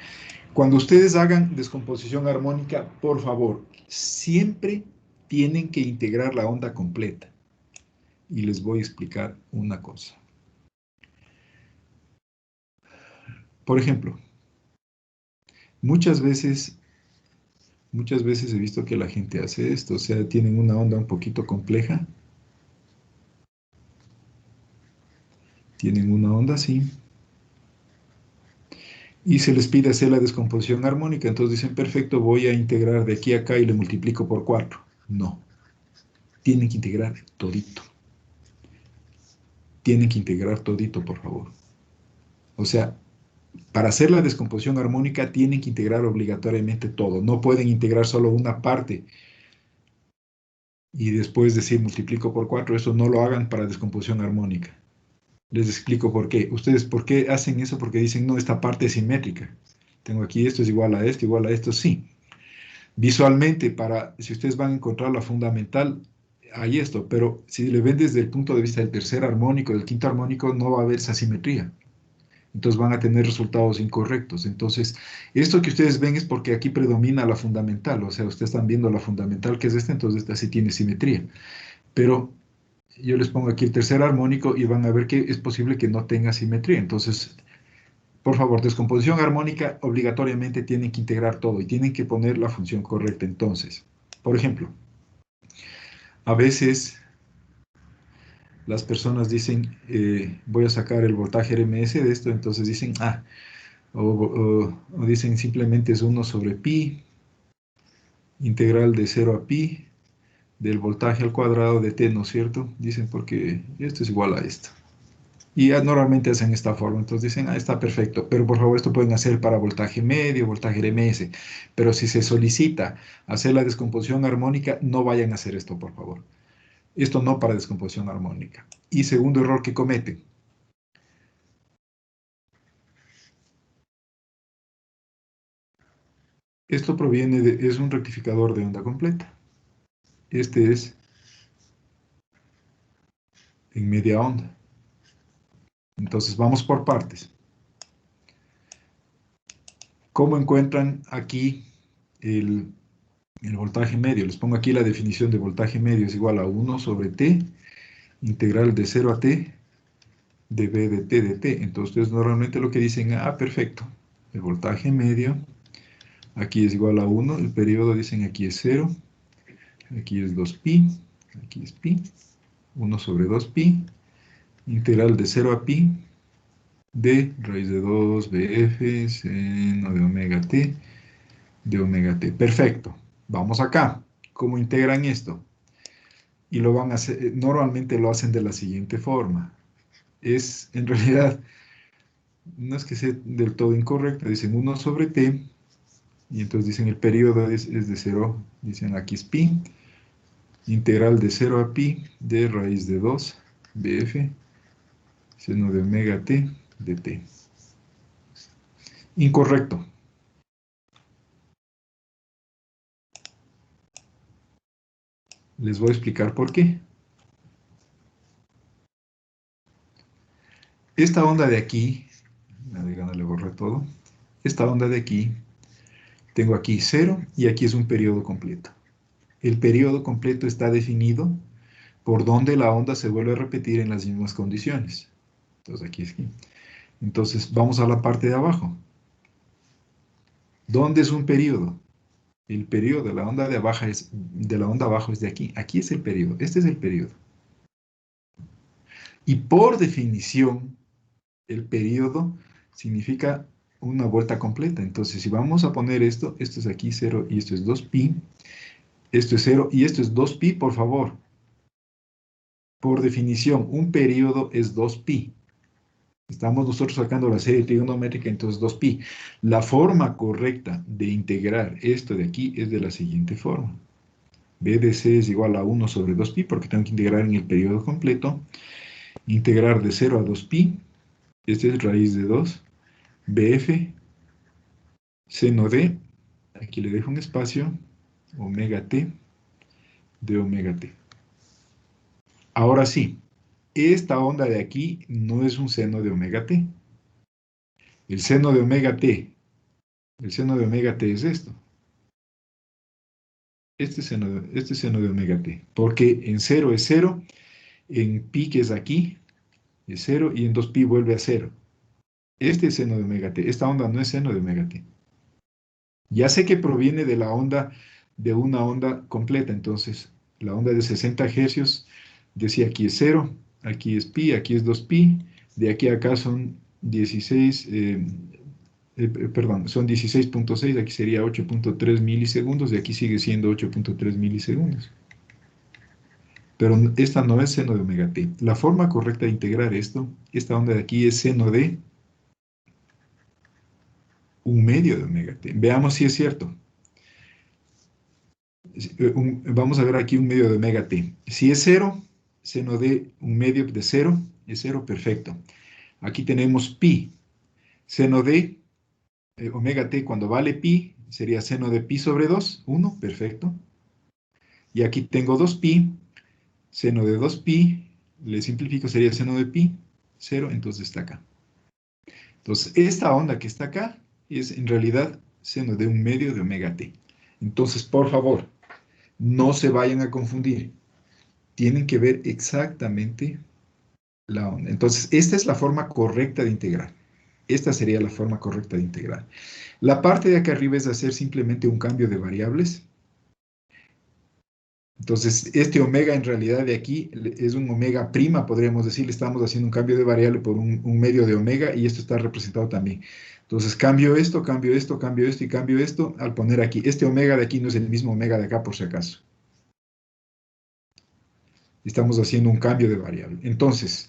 Cuando ustedes hagan descomposición armónica, por favor, siempre tienen que integrar la onda completa. Y les voy a explicar una cosa. Por ejemplo, muchas veces he visto que la gente hace esto, o sea, tienen una onda un poquito compleja. Tienen una onda así. Y se les pide hacer la descomposición armónica. Entonces dicen, perfecto, voy a integrar de aquí a acá y le multiplico por 4. No. Tienen que integrar todito. Tienen que integrar todito, por favor. O sea, para hacer la descomposición armónica tienen que integrar obligatoriamente todo. No pueden integrar solo una parte y después decir multiplico por 4. Eso no lo hagan para descomposición armónica. Les explico por qué. ¿Ustedes por qué hacen eso? Porque dicen, no, esta parte es simétrica. Tengo aquí esto es igual a esto, sí. Visualmente, si ustedes van a encontrar la fundamental, hay esto, pero si le ven desde el punto de vista del tercer armónico, del quinto armónico, no va a haber esa simetría. Entonces van a tener resultados incorrectos. Entonces, esto que ustedes ven es porque aquí predomina la fundamental, o sea, ustedes están viendo la fundamental que es esta, entonces esta sí tiene simetría. Pero yo les pongo aquí el tercer armónico y van a ver que es posible que no tenga simetría. Entonces, por favor, descomposición armónica obligatoriamente tienen que integrar todo y tienen que poner la función correcta. Entonces, por ejemplo, a veces las personas dicen, voy a sacar el voltaje RMS de esto, entonces dicen, o dicen simplemente es 1 sobre pi, integral de 0 a pi, del voltaje al cuadrado de t, ¿no es cierto? Dicen porque esto es igual a esto. Y normalmente hacen esta forma, entonces dicen, está perfecto, pero por favor esto pueden hacer para voltaje medio, voltaje RMS, pero si se solicita hacer la descomposición armónica, no vayan a hacer esto, por favor. Esto no para descomposición armónica. Y segundo error que cometen. Esto es un rectificador de onda completa. Este es en media onda. Entonces vamos por partes. ¿Cómo encuentran aquí el voltaje medio? Les pongo aquí la definición de voltaje medio es igual a 1 sobre T, integral de 0 a T, de B de T de T. Entonces ustedes normalmente lo que dicen, perfecto, el voltaje medio, aquí es igual a 1, el periodo dicen aquí es 0, aquí es 2pi, aquí es pi, 1 sobre 2pi, integral de 0 a pi, de raíz de 2 BF, seno de omega T, de omega T. Perfecto. Vamos acá. ¿Cómo integran esto? Y lo van a hacer, normalmente lo hacen de la siguiente forma. En realidad, no es que sea del todo incorrecto. Dicen 1 sobre T, y entonces dicen el periodo es de 0, dicen aquí es pi, integral de 0 a pi de raíz de 2 BF, seno de omega T de T. Incorrecto. Les voy a explicar por qué. Esta onda de aquí, le borré todo. Esta onda de aquí, tengo aquí 0 y aquí es un periodo completo. El periodo completo está definido por donde la onda se vuelve a repetir en las mismas condiciones. Entonces aquí es aquí. Entonces vamos a la parte de abajo. ¿Dónde es un periodo? El periodo de la onda abajo es de aquí. Aquí es el periodo. Este es el periodo. Y por definición, el periodo significa una vuelta completa. Entonces, si vamos a poner esto es aquí 0 y esto es 2pi, esto es 0 y esto es 2pi, por favor. Por definición, un periodo es 2pi. Estamos nosotros sacando la serie trigonométrica, entonces 2pi. La forma correcta de integrar esto de aquí es de la siguiente forma. B de C es igual a 1 sobre 2pi, porque tengo que integrar en el periodo completo. Integrar de 0 a 2pi, este es raíz de 2, BF, seno de, aquí le dejo un espacio, omega t, de omega t. Ahora sí, esta onda de aquí no es un seno de omega t. El seno de omega t, el seno de omega t es esto. Este seno de omega t. Porque en 0 es 0, en pi que es aquí, es 0, y en 2pi vuelve a 0. Este es seno de omega t. Esta onda no es seno de omega t. Ya sé que proviene de la onda, de una onda completa, entonces la onda de 60 hercios, decía aquí es 0, aquí es pi, aquí es 2pi, de aquí a acá son 16, perdón, son 16.6, aquí sería 8.3 milisegundos, de aquí sigue siendo 8.3 milisegundos. Pero esta no es seno de omega t. La forma correcta de integrar esto, esta onda de aquí es seno de 1/2 de omega t. Veamos si es cierto. Vamos a ver aquí 1/2 de omega t. Si es 0, seno de 1/2 de 0, Es 0, perfecto. Aquí tenemos pi. Seno de omega t cuando vale pi sería seno de pi sobre 2, 1, perfecto. Y aquí tengo 2pi, seno de 2pi, le simplifico, sería seno de pi, 0, entonces está acá. Entonces, esta onda que está acá es en realidad seno de 1/2 de omega t. Entonces, por favor, no se vayan a confundir. Tienen que ver exactamente la onda. Entonces, esta es la forma correcta de integrar. Esta sería la forma correcta de integrar. La parte de acá arriba es hacer simplemente un cambio de variables. Entonces, este omega en realidad de aquí es un omega prima, podríamos decir, le estamos haciendo un cambio de variable por un medio de omega y esto está representado también. Entonces, cambio esto, cambio esto, cambio esto y cambio esto al poner aquí. Este omega de aquí no es el mismo omega de acá por si acaso. Estamos haciendo un cambio de variable. Entonces,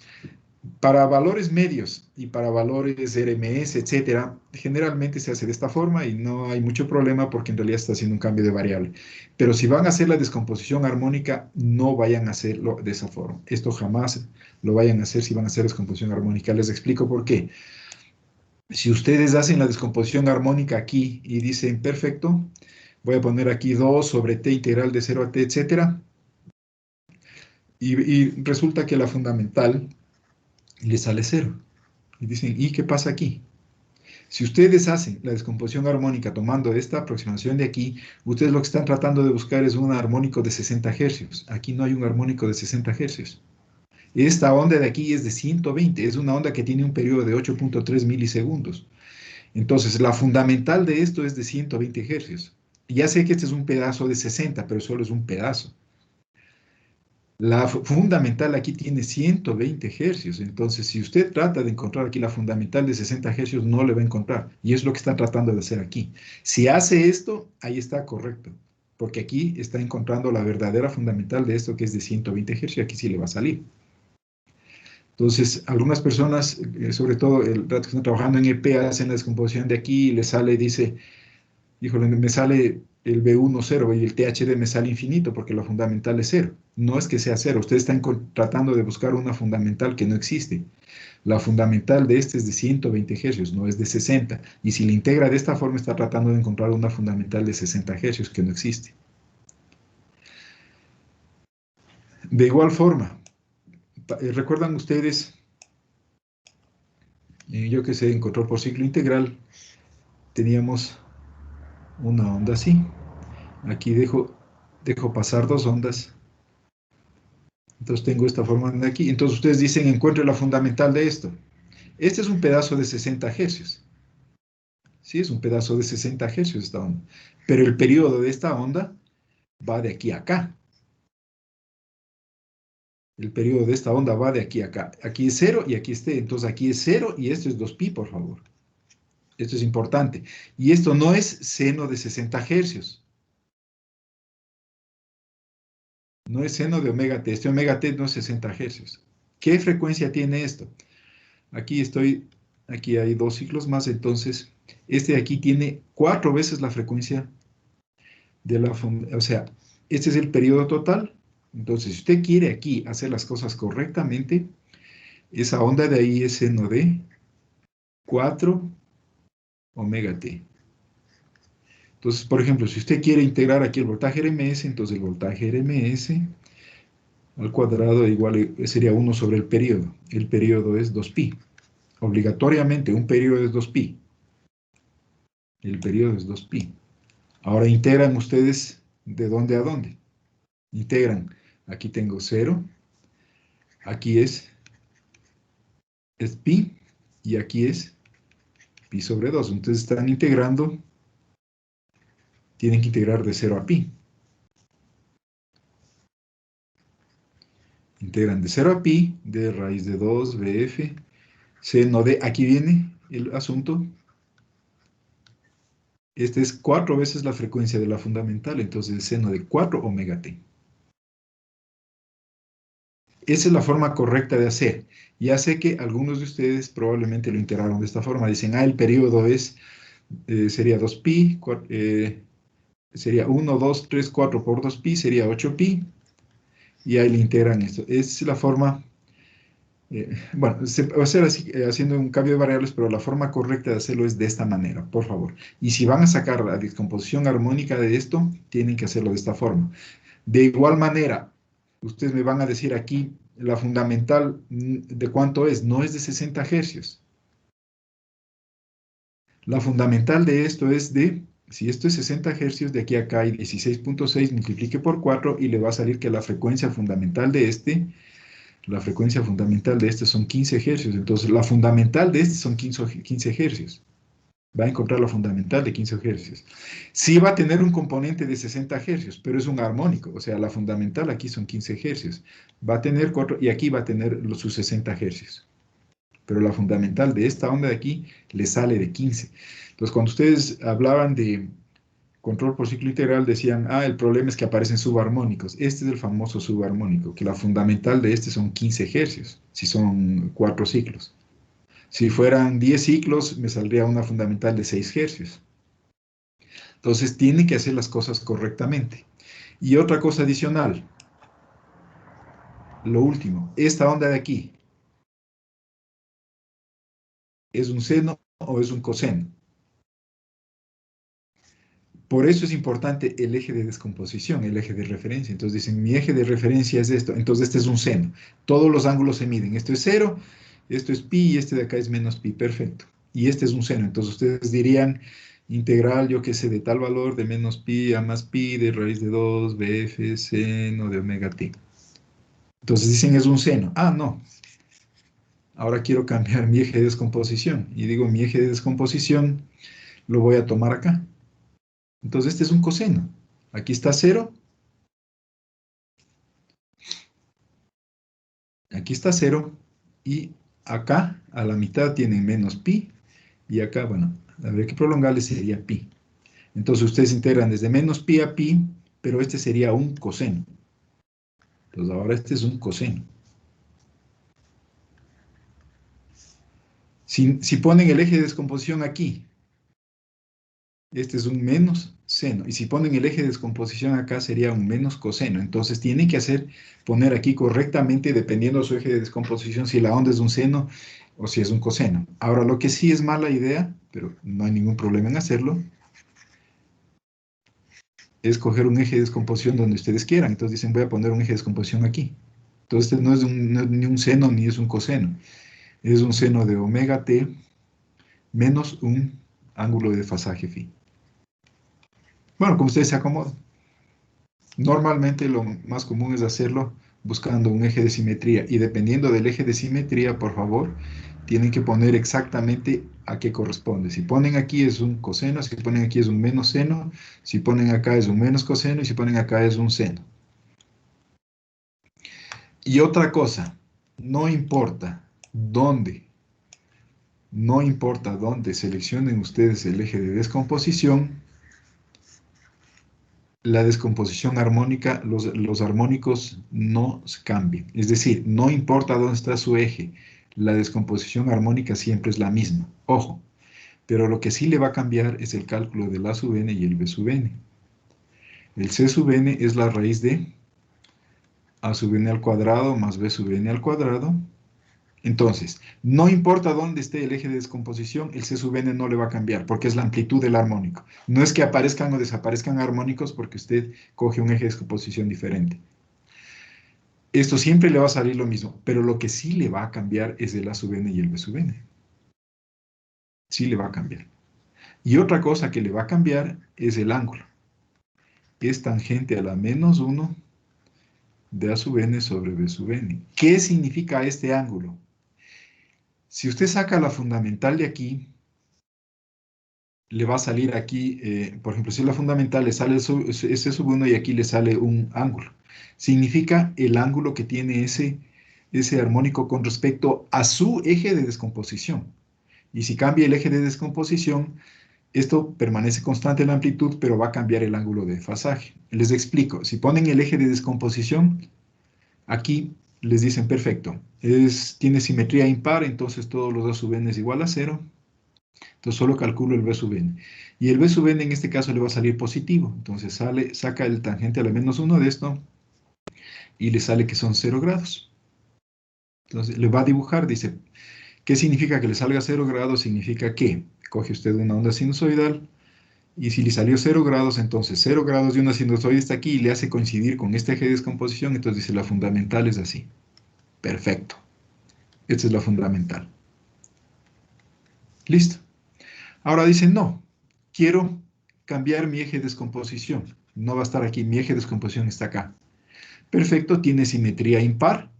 para valores medios y para valores RMS, etcétera, generalmente se hace de esta forma y no hay mucho problema porque en realidad está haciendo un cambio de variable. Pero si van a hacer la descomposición armónica, no vayan a hacerlo de esa forma. Esto jamás lo vayan a hacer si van a hacer descomposición armónica. Les explico por qué. Si ustedes hacen la descomposición armónica aquí y dicen, perfecto, voy a poner aquí 2 sobre t integral de 0 a t, etcétera, y resulta que la fundamental le sale 0. Y dicen, ¿y qué pasa aquí? Si ustedes hacen la descomposición armónica tomando esta aproximación de aquí, ustedes lo que están tratando de buscar es un armónico de 60 hercios. Aquí no hay un armónico de 60 hercios. Esta onda de aquí es de 120, es una onda que tiene un periodo de 8.3 milisegundos. Entonces, la fundamental de esto es de 120 hercios. Ya sé que este es un pedazo de 60, pero solo es un pedazo. La fundamental aquí tiene 120 hercios, entonces si usted trata de encontrar aquí la fundamental de 60 hercios, no le va a encontrar, y es lo que está tratando de hacer aquí. Si hace esto, ahí está correcto, porque aquí está encontrando la verdadera fundamental de esto que es de 120 hercios, y aquí sí le va a salir. Entonces, algunas personas, sobre todo el rato que están trabajando en EP, hacen la descomposición de aquí y le sale, dice, híjole, me sale el B1 0 y el THD me sale infinito porque la fundamental es 0. No es que sea 0, ustedes están tratando de buscar una fundamental que no existe. La fundamental de este es de 120 hercios, no es de 60. Y si la integra de esta forma, está tratando de encontrar una fundamental de 60 hercios que no existe. De igual forma, ¿recuerdan ustedes? Yo que sé, en control por ciclo integral, teníamos una onda así. Aquí dejo pasar dos ondas. Entonces tengo esta forma de aquí. Entonces ustedes dicen, encuentre la fundamental de esto. Este es un pedazo de 60 hercios. Sí, es un pedazo de 60 hercios esta onda. Pero el periodo de esta onda va de aquí a acá. El periodo de esta onda va de aquí a acá. Aquí es 0 y aquí es t. Entonces aquí es 0 y esto es 2pi, por favor. Esto es importante. Y esto no es seno de 60 hercios. No es seno de omega t. Este omega t no es 60 hercios. ¿Qué frecuencia tiene esto? Aquí hay dos ciclos más, entonces este de aquí tiene 4 veces la frecuencia de la, o sea, este es el periodo total. Entonces, si usted quiere aquí hacer las cosas correctamente, esa onda de ahí es seno de 4 omega t. Entonces, por ejemplo, si usted quiere integrar aquí el voltaje RMS, entonces el voltaje RMS al cuadrado igual sería 1 sobre el periodo. El periodo es 2pi. Obligatoriamente, un periodo es 2pi. El periodo es 2pi. Ahora integran ustedes de dónde a dónde. Integran. Aquí tengo 0. Aquí es pi. Y aquí es pi sobre 2. Entonces están integrando. Tienen que integrar de 0 a pi. Integran de 0 a pi de raíz de 2 bf seno de. Aquí viene el asunto. Este es 4 veces la frecuencia de la fundamental. Entonces el seno de 4 omega t. Esa es la forma correcta de hacer. Ya sé que algunos de ustedes probablemente lo integraron de esta forma. Dicen, el periodo sería 2pi, sería 1, 2, 3, 4 por 2pi, sería 8pi. Y ahí le integran esto. Esa es la forma Bueno, se va a hacer así, haciendo un cambio de variables, pero la forma correcta de hacerlo es de esta manera, por favor. Y si van a sacar la descomposición armónica de esto, tienen que hacerlo de esta forma. De igual manera, ustedes me van a decir aquí, la fundamental, ¿de cuánto es? No es de 60 hercios. La fundamental de esto es de, si esto es 60 hercios, de aquí a acá hay 16.6, multiplique por 4 y le va a salir que la frecuencia fundamental de este son 15 hercios. Entonces, la fundamental de este son 15 hercios. Va a encontrar la fundamental de 15 hercios. Sí va a tener un componente de 60 hercios, pero es un armónico. O sea, la fundamental aquí son 15 hercios. Va a tener 4 y aquí va a tener sus 60 hercios. Pero la fundamental de esta onda de aquí le sale de 15. Entonces, cuando ustedes hablaban de control por ciclo integral, decían, el problema es que aparecen subarmónicos. Este es el famoso subarmónico, que la fundamental de este son 15 hercios, si son 4 ciclos. Si fueran 10 ciclos, me saldría una fundamental de 6 hercios. Entonces, tiene que hacer las cosas correctamente. Y otra cosa adicional, lo último, esta onda de aquí, ¿es un seno o es un coseno? Por eso es importante el eje de descomposición, el eje de referencia. Entonces dicen, mi eje de referencia es esto. Entonces este es un seno. Todos los ángulos se miden. Esto es 0, esto es pi y este de acá es menos pi. Perfecto. Y este es un seno. Entonces ustedes dirían, integral, yo qué sé, de tal valor, de menos pi a más pi, de raíz de 2, bf, seno de omega t. Entonces dicen, es un seno. No. Ahora quiero cambiar mi eje de descomposición. Y digo, mi eje de descomposición lo voy a tomar acá. Entonces este es un coseno. Aquí está 0. Aquí está 0 y acá a la mitad tienen menos pi y acá, bueno, habría que prolongarle, sería pi. Entonces ustedes integran desde menos pi a pi, pero este sería un coseno. Entonces ahora este es un coseno. Si ponen el eje de descomposición aquí, este es un menos seno. Y si ponen el eje de descomposición acá, sería un menos coseno. Entonces tienen que poner aquí correctamente, dependiendo de su eje de descomposición, si la onda es un seno o si es un coseno. Ahora, lo que sí es mala idea, pero no hay ningún problema en hacerlo, es coger un eje de descomposición donde ustedes quieran. Entonces dicen, voy a poner un eje de descomposición aquí. Entonces este no es ni un seno ni es un coseno. Es un seno de omega t menos un ángulo de desfasaje phi. Bueno, como ustedes se acomodan. Normalmente lo más común es hacerlo buscando un eje de simetría y dependiendo del eje de simetría, por favor, tienen que poner exactamente a qué corresponde. Si ponen aquí es un coseno, si ponen aquí es un menos seno, si ponen acá es un menos coseno y si ponen acá es un seno. Y otra cosa, no importa dónde seleccionen ustedes el eje de descomposición, la descomposición armónica, los armónicos no cambian. Es decir, no importa dónde está su eje, la descomposición armónica siempre es la misma. Ojo, pero lo que sí le va a cambiar es el cálculo del A sub n y el B sub n. El C sub n es la raíz de A sub n al cuadrado más B sub n al cuadrado. Entonces, no importa dónde esté el eje de descomposición, el C sub n no le va a cambiar, porque es la amplitud del armónico. No es que aparezcan o desaparezcan armónicos porque usted coge un eje de descomposición diferente. Esto siempre le va a salir lo mismo, pero lo que sí le va a cambiar es el A sub n y el B sub n. Sí le va a cambiar. Y otra cosa que le va a cambiar es el ángulo. Es tangente a la menos 1 de A sub n sobre B sub n. ¿Qué significa este ángulo? Si usted saca la fundamental de aquí, le va a salir aquí, por ejemplo, si la fundamental le sale ese sub 1 y aquí le sale un ángulo. Significa el ángulo que tiene ese armónico con respecto a su eje de descomposición. Y si cambia el eje de descomposición, esto permanece constante en la amplitud, pero va a cambiar el ángulo de desfasaje. Les explico, si ponen el eje de descomposición, aquí les dicen, perfecto, tiene simetría impar, entonces todos los A sub n es igual a 0. Entonces solo calculo el B sub n. Y el B sub n en este caso le va a salir positivo. Entonces saca el tangente a la menos 1 de esto y le sale que son 0 grados. Entonces le va a dibujar, dice, ¿qué significa que le salga 0 grados? Significa que coge usted una onda sinusoidal y si le salió 0 grados, entonces 0 grados de una sinusoide está aquí y le hace coincidir con este eje de descomposición, entonces dice la fundamental es así. Perfecto. Esta es la fundamental. Listo. Ahora dice, no, quiero cambiar mi eje de descomposición. No va a estar aquí, mi eje de descomposición está acá. Perfecto, tiene simetría impar.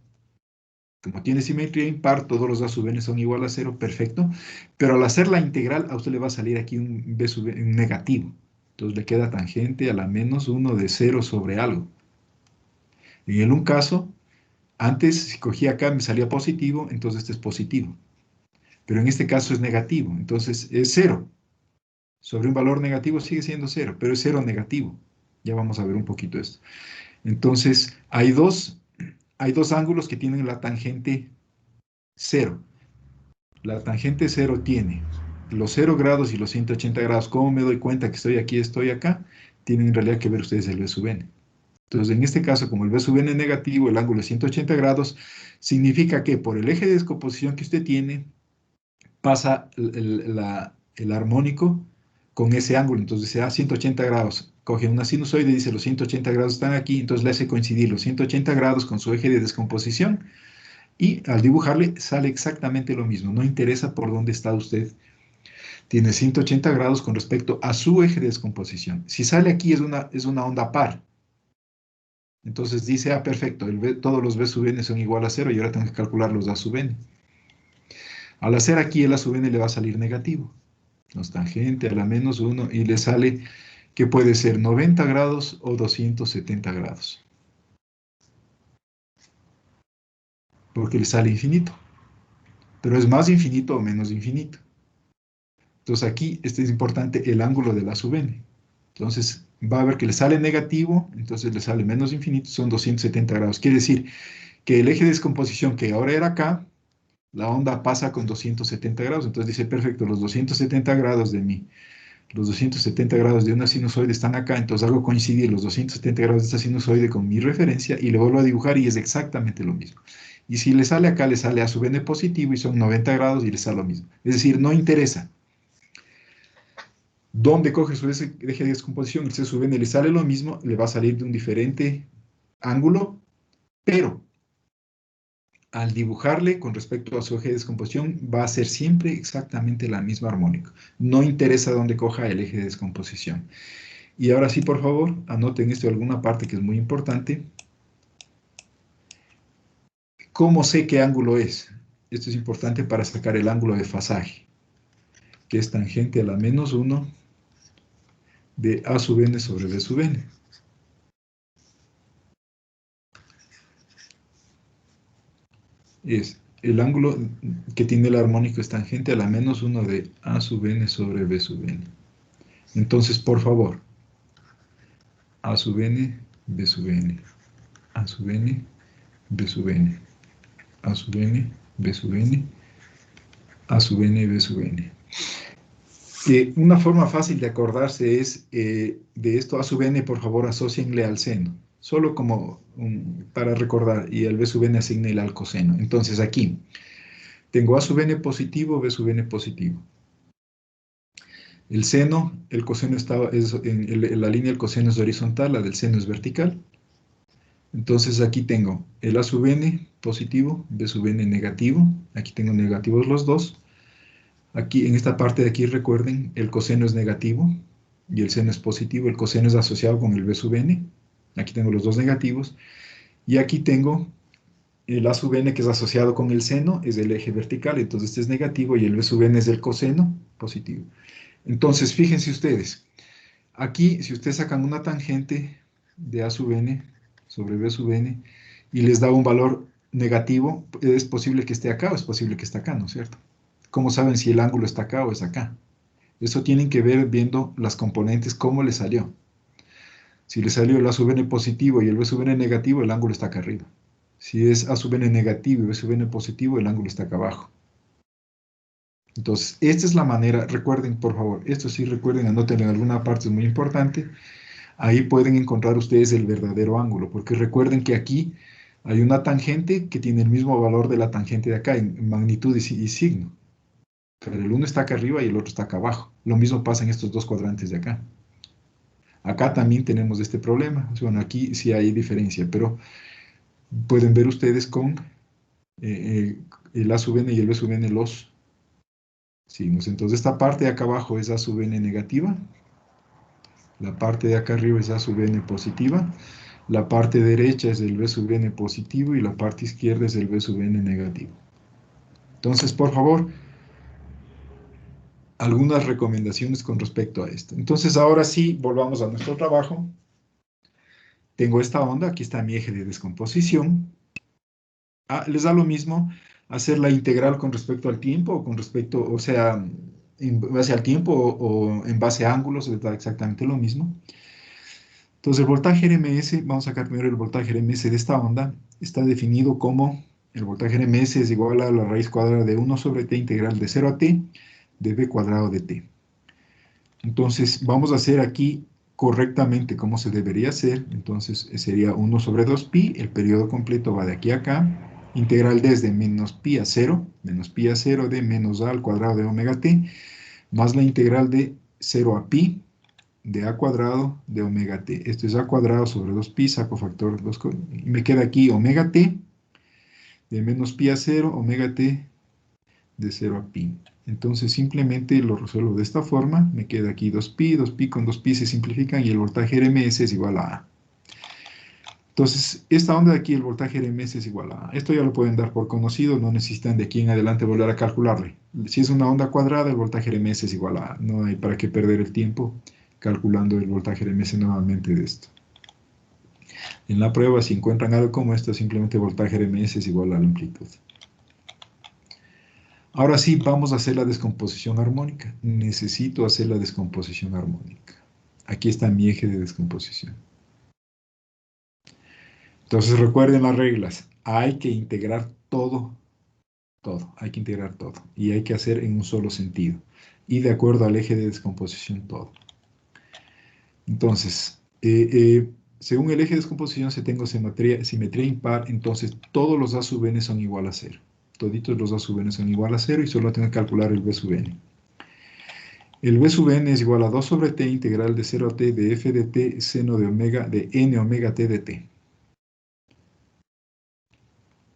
Como tiene simetría impar, todos los A sub n son igual a 0, perfecto. Pero al hacer la integral, a usted le va a salir aquí un B sub n negativo. Entonces le queda tangente a la menos 1 de 0 sobre algo. En un caso, antes si cogía acá me salía positivo, entonces este es positivo. Pero en este caso es negativo, entonces es 0. Sobre un valor negativo sigue siendo 0, pero es 0 negativo. Ya vamos a ver un poquito esto. Entonces, hay dos ángulos que tienen la tangente 0. La tangente 0 tiene los 0 grados y los 180 grados. ¿Cómo me doy cuenta que estoy aquí, estoy acá? Tienen en realidad que ver ustedes el B sub n. Entonces, en este caso, como el B sub n es negativo, el ángulo es 180 grados, significa que por el eje de descomposición que usted tiene, pasa el armónico con ese ángulo. Entonces, dice, 180 grados. Coge una sinusoide y dice, los 180 grados están aquí, entonces le hace coincidir los 180 grados con su eje de descomposición y al dibujarle sale exactamente lo mismo. No interesa por dónde está usted. Tiene 180 grados con respecto a su eje de descomposición. Si sale aquí es una onda par. Entonces dice, perfecto, todos los B sub n son igual a 0 y ahora tengo que calcular los A sub n. Al hacer aquí el A sub n le va a salir negativo. Los tangente a la menos 1 y le sale que puede ser 90 grados o 270 grados. Porque le sale infinito. Pero es más infinito o menos infinito. Entonces aquí este es importante el ángulo de la sub n. Entonces va a ver que le sale negativo, entonces le sale menos infinito, son 270 grados. Quiere decir que el eje de descomposición que ahora era acá, la onda pasa con 270 grados. Entonces dice, perfecto, los 270 grados de una sinusoide están acá, entonces hago coincidir los 270 grados de esta sinusoide con mi referencia y le vuelvo a dibujar y es exactamente lo mismo. Y si le sale acá, le sale a sub n positivo y son 90 grados y le sale lo mismo. Es decir, no interesa dónde coge su eje de descomposición, el C sub n le sale lo mismo, le va a salir de un diferente ángulo, pero al dibujarle con respecto a su eje de descomposición va a ser siempre exactamente la misma armónica. No interesa dónde coja el eje de descomposición. Y ahora sí, por favor, anoten esto en alguna parte que es muy importante. ¿Cómo sé qué ángulo es? Esto es importante para sacar el ángulo de fasaje, que es tangente a la menos 1 de A sub n sobre B sub n. Es el ángulo que tiene el armónico es tangente a la menos 1 de A sub n sobre B sub n. Entonces, por favor, A sub n, B sub n, A sub n, B sub n, A sub n, B sub n, A sub n, B sub n. Una forma fácil de acordarse es de esto A sub n, por favor, asócienle al seno. Solo como para recordar, y el B sub n asignele al coseno. Entonces aquí tengo A sub n positivo, B sub n positivo. El seno, el coseno en la línea del coseno es horizontal, la del seno es vertical. Entonces aquí tengo el A sub n positivo, B sub n negativo. Aquí tengo negativos los dos. Aquí, en esta parte de aquí, recuerden, el coseno es negativo y el seno es positivo. El coseno es asociado con el B sub n. Aquí tengo los dos negativos. Y aquí tengo el A sub n que es asociado con el seno, es el eje vertical, entonces este es negativo y el B sub n es el coseno positivo. Entonces, fíjense ustedes, aquí si ustedes sacan una tangente de A sub n sobre B sub n y les da un valor negativo, es posible que esté acá o es posible que esté acá, ¿no es cierto? ¿Cómo saben si el ángulo está acá o es acá? Eso tienen que ver viendo las componentes, cómo le salió. Si le salió el A sub n positivo y el B sub n negativo, el ángulo está acá arriba. Si es A sub n negativo y B sub n positivo, el ángulo está acá abajo. Entonces, esta es la manera, recuerden, por favor, esto sí recuerden, anoten en alguna parte, es muy importante. Ahí pueden encontrar ustedes el verdadero ángulo, porque recuerden que aquí Hay una tangente que tiene el mismo valor de la tangente de acá en magnitud y signo. Pero el uno está acá arriba y el otro está acá abajo. Lo mismo pasa en estos dos cuadrantes de acá. Acá también tenemos este problema. Bueno, aquí sí hay diferencia, pero pueden ver ustedes con el A sub n y el B sub n los signos. Entonces esta parte de acá abajo es A sub n negativa. La parte de acá arriba es A sub n positiva. La parte derecha es el B sub n positivo y la parte izquierda es el B sub n negativo. Entonces, por favor, algunas recomendaciones con respecto a esto. Entonces, ahora sí, volvamos a nuestro trabajo. Tengo esta onda, aquí está mi eje de descomposición. Les da lo mismo hacer la integral con respecto al tiempo o con respecto, o sea, en base al tiempo o en base a ángulos, les da exactamente lo mismo. Entonces, el voltaje RMS, vamos a sacar primero el voltaje RMS de esta onda, está definido como el voltaje RMS es igual a la raíz cuadrada de 1 sobre t integral de 0 a t de b cuadrado de t. Entonces, vamos a hacer aquí correctamente como se debería hacer. Entonces, sería 1 sobre 2pi, el periodo completo va de aquí a acá, integral desde menos pi a 0 de menos a al cuadrado de omega t, más la integral de 0 a pi, de a cuadrado de omega t. Esto es a cuadrado sobre 2pi, saco factor 2, y me queda aquí omega t de menos pi a 0, omega t de 0 a pi. Entonces simplemente lo resuelvo de esta forma, me queda aquí 2pi, 2pi con 2pi se simplifican y el voltaje RMS es igual a A. Entonces, esta onda de aquí, el voltaje RMS es igual a A. Esto ya lo pueden dar por conocido, no necesitan de aquí en adelante volver a calcularle. Si es una onda cuadrada, el voltaje RMS es igual a A. No hay para qué perder el tiempo calculando el voltaje RMS nuevamente de esto. En la prueba, si encuentran algo como esto, simplemente voltaje RMS es igual a la amplitud. Ahora sí, vamos a hacer la descomposición armónica. Necesito hacer la descomposición armónica. Aquí está mi eje de descomposición. Entonces recuerden las reglas. Hay que integrar todo. Hay que integrar todo. Y hay que hacer en un solo sentido. Y de acuerdo al eje de descomposición todo. Entonces, según el eje de descomposición, si tengo simetría impar, entonces todos los A sub n son igual a 0. Toditos los A sub n son igual a 0 y solo tengo que calcular el B sub n. El B sub n es igual a 2 sobre t integral de 0 a t de f de t seno de omega de n omega t de t.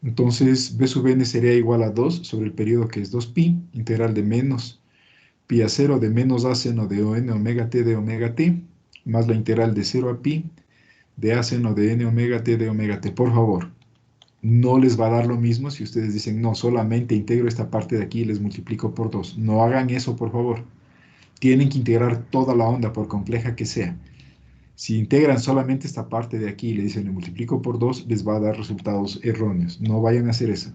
Entonces, B sub n sería igual a 2 sobre el periodo que es 2pi, integral de menos pi a 0 de menos a seno de n omega t de omega t, más la integral de 0 a pi de a seno de n omega t de omega t. Por favor, no les va a dar lo mismo si ustedes dicen, no, solamente integro esta parte de aquí y les multiplico por 2. No hagan eso, por favor. Tienen que integrar toda la onda, por compleja que sea. Si integran solamente esta parte de aquí y le dicen, le multiplico por 2, les va a dar resultados erróneos. No vayan a hacer eso.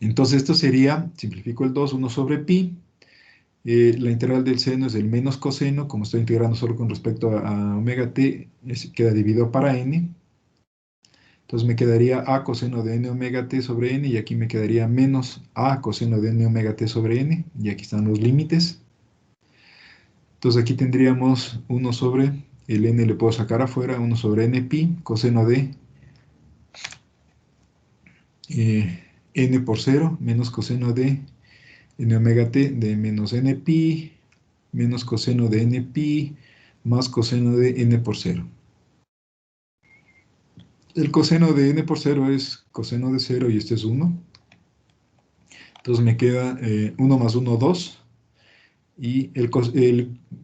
Entonces esto sería, simplifico el 2, 1 sobre pi. La integral del seno es el menos coseno, como estoy integrando solo con respecto a omega t, queda dividido para n. Entonces me quedaría a coseno de n omega t sobre n, y aquí me quedaría menos a coseno de n omega t sobre n, y aquí están los límites. Entonces aquí tendríamos 1 sobre, el n le puedo sacar afuera, 1 sobre n pi, coseno de n por 0, menos coseno de n omega t de menos n pi, menos coseno de n pi, más coseno de n por 0. El coseno de n por 0 es coseno de 0 y este es 1. Entonces me queda 1 más 1, 2. Y el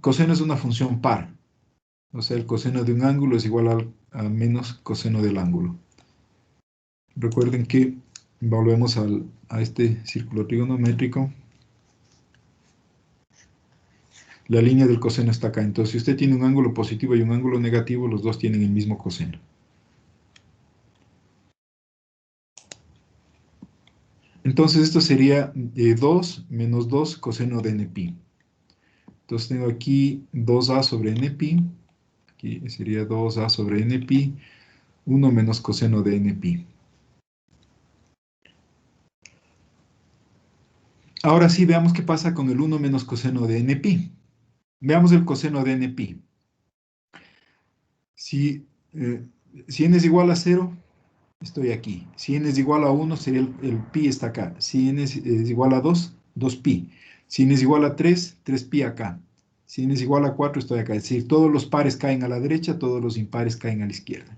coseno es una función par. O sea, el coseno de un ángulo es igual a menos coseno del ángulo. Recuerden que volvemos a este círculo trigonométrico. La línea del coseno está acá. Entonces, si usted tiene un ángulo positivo y un ángulo negativo, los dos tienen el mismo coseno. Entonces, esto sería 2 menos 2 coseno de npi. Entonces, tengo aquí 2a sobre npi. Aquí sería 2a sobre npi. 1 menos coseno de npi. Ahora sí, veamos qué pasa con el 1 menos coseno de npi. Veamos el coseno de npi. Si n es igual a 0, Estoy aquí. Si n es igual a 1, sería el pi está acá. Si n es igual a 2, 2pi. Si n es igual a 3, 3pi acá. Si n es igual a 4, estoy acá. Es decir, todos los pares caen a la derecha, todos los impares caen a la izquierda.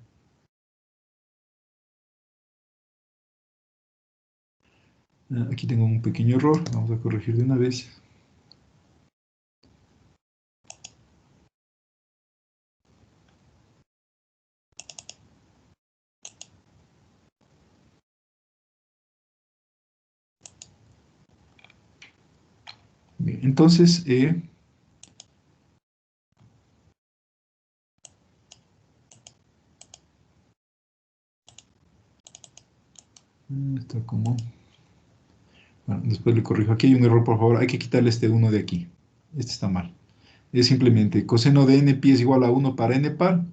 Aquí tengo un pequeño error. Vamos a corregir de una vez. Bien, entonces, está como... Bueno, después le corrijo. Aquí hay un error, por favor. Hay que quitarle este 1 de aquí. Este está mal. Es simplemente coseno de n pi es igual a 1 para n par.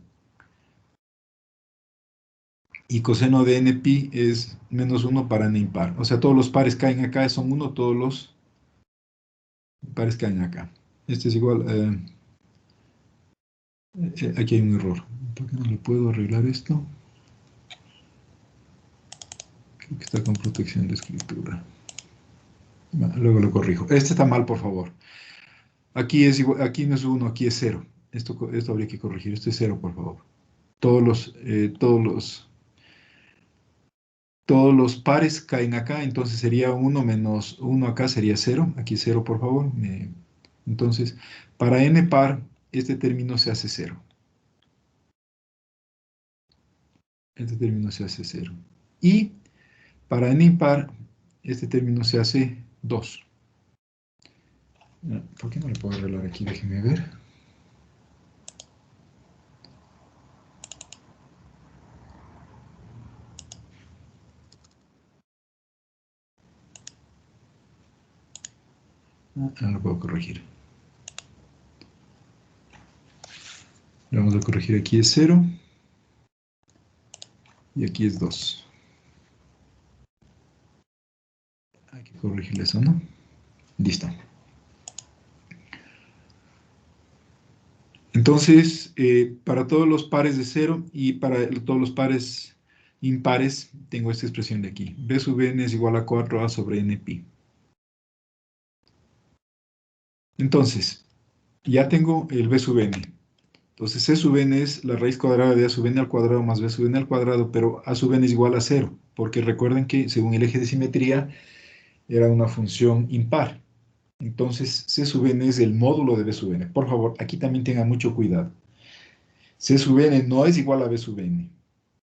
Y coseno de n pi es menos 1 para n impar. O sea, todos los pares caen acá, son 1, todos los pares caen acá. Este es igual... aquí hay un error. ¿Por qué no le puedo arreglar esto? Creo que está con protección de escritura. Bueno, luego lo corrijo. Este está mal, por favor. Aquí, es igual, aquí no es 1, aquí es 0. Esto habría que corregir. Esto es 0, por favor. Todos los pares caen acá, entonces sería 1 menos 1 acá sería 0. Aquí 0, por favor. Entonces, para n par, este término se hace 0. Este término se hace 0. Y para n impar, este término se hace 2. ¿Por qué no lo puedo arreglar aquí? Déjenme ver. No lo puedo corregir. Lo vamos a corregir. Aquí es 0. Y aquí es 2. Hay que corregirle eso, ¿no? Listo. Entonces, para todos los pares de 0 y para todos los pares impares, tengo esta expresión de aquí. B sub n es igual a 4a sobre n pi. Entonces, ya tengo el b sub n. Entonces, c sub n es la raíz cuadrada de a sub n al cuadrado más b sub n al cuadrado, pero a sub n es igual a 0, porque recuerden que según el eje de simetría era una función impar. Entonces, c sub n es el módulo de b sub n. Por favor, aquí también tengan mucho cuidado. C sub n no es igual a b sub n.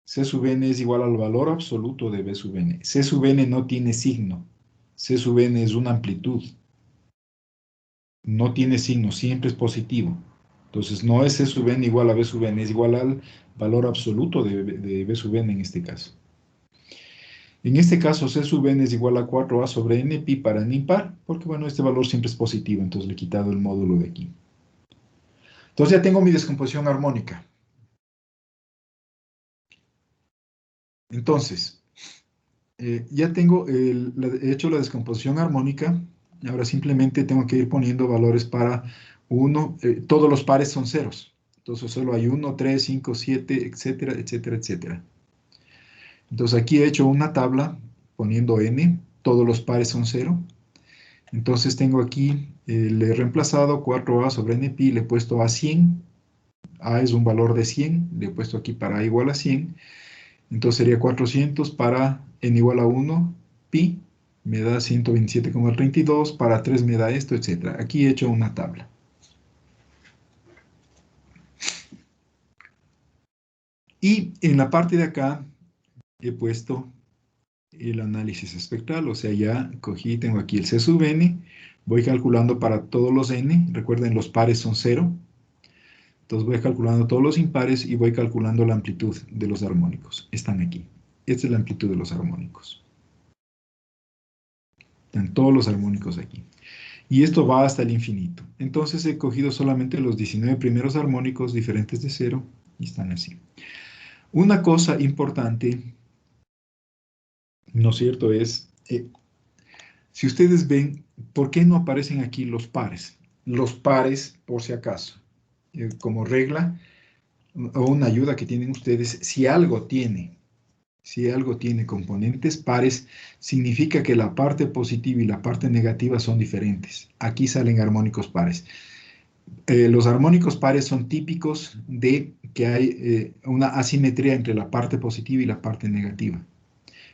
C sub n es igual al valor absoluto de b sub n. C sub n no tiene signo. C sub n es una amplitud. No tiene signo, siempre es positivo. Entonces no es C sub n igual a b sub n, es igual al valor absoluto de b sub n en este caso. En este caso, C sub n es igual a 4a sobre n pi para n impar, porque bueno, este valor siempre es positivo, entonces le he quitado el módulo de aquí. Entonces ya tengo mi descomposición armónica. Entonces, ya tengo hecho la descomposición armónica. Ahora simplemente tengo que ir poniendo valores para 1. Todos los pares son ceros. Entonces solo hay 1, 3, 5, 7, etcétera, etcétera, etcétera. Entonces aquí he hecho una tabla poniendo n. Todos los pares son 0. Entonces tengo aquí, le he reemplazado 4a sobre n pi, le he puesto a 100. A es un valor de 100. Le he puesto aquí para a igual a 100. Entonces sería 400 para n igual a 1, pi, me da 127,32, para 3 me da esto, etc. Aquí he hecho una tabla. Y en la parte de acá he puesto el análisis espectral, o sea, ya cogí, tengo aquí el C sub n, voy calculando para todos los n, recuerden los pares son 0, entonces voy calculando todos los impares y voy calculando la amplitud de los armónicos. Están aquí. Esta es la amplitud de los armónicos. Están todos los armónicos aquí. Y esto va hasta el infinito. Entonces he cogido solamente los 19 primeros armónicos diferentes de 0 y están así. Una cosa importante, ¿no es cierto? Es, si ustedes ven, ¿por qué no aparecen aquí los pares? Los pares, por si acaso, como regla o una ayuda que tienen ustedes, si algo tiene Si algo tiene componentes pares, significa que la parte positiva y la parte negativa son diferentes. Aquí salen armónicos pares. Los armónicos pares son típicos de que hay una asimetría entre la parte positiva y la parte negativa.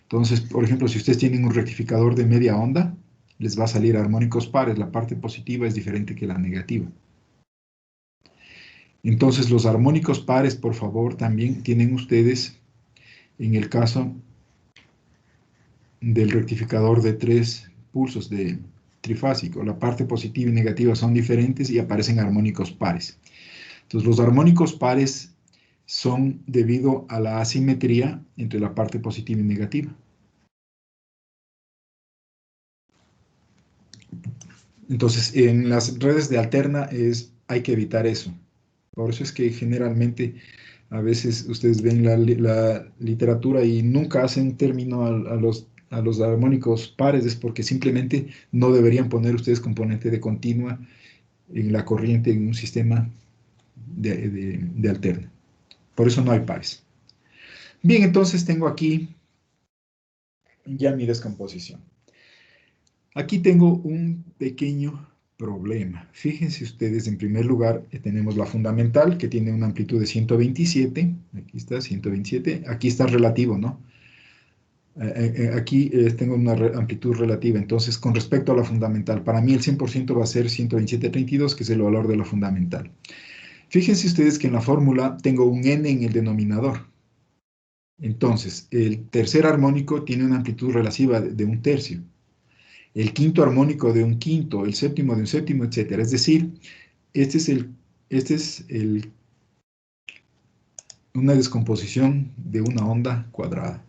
Entonces, por ejemplo, si ustedes tienen un rectificador de media onda, les va a salir armónicos pares. La parte positiva es diferente que la negativa. Entonces, los armónicos pares, por favor, también tienen ustedes, en el caso del rectificador de 3 pulsos de trifásico, la parte positiva y negativa son diferentes y aparecen armónicos pares. Entonces, los armónicos pares son debido a la asimetría entre la parte positiva y negativa. Entonces, en las redes de alterna hay que evitar eso. Por eso es que generalmente a veces ustedes ven la literatura y nunca hacen término a los armónicos pares, es porque simplemente no deberían poner ustedes componente de continua en la corriente en un sistema de alterna. Por eso no hay pares. Bien, entonces tengo aquí ya mi descomposición. Aquí tengo un pequeño problema. Fíjense ustedes, en primer lugar, tenemos la fundamental, que tiene una amplitud de 127. Aquí está, 127. Aquí está relativo, ¿no? Aquí tengo una amplitud relativa. Entonces, con respecto a la fundamental, para mí el 100% va a ser 127,32, que es el valor de la fundamental. Fíjense ustedes que en la fórmula tengo un n en el denominador. Entonces, el tercer armónico tiene una amplitud relativa de 1/3. El quinto armónico de 1/5, el séptimo de 1/7, etc. Es decir, este es una descomposición de una onda cuadrada.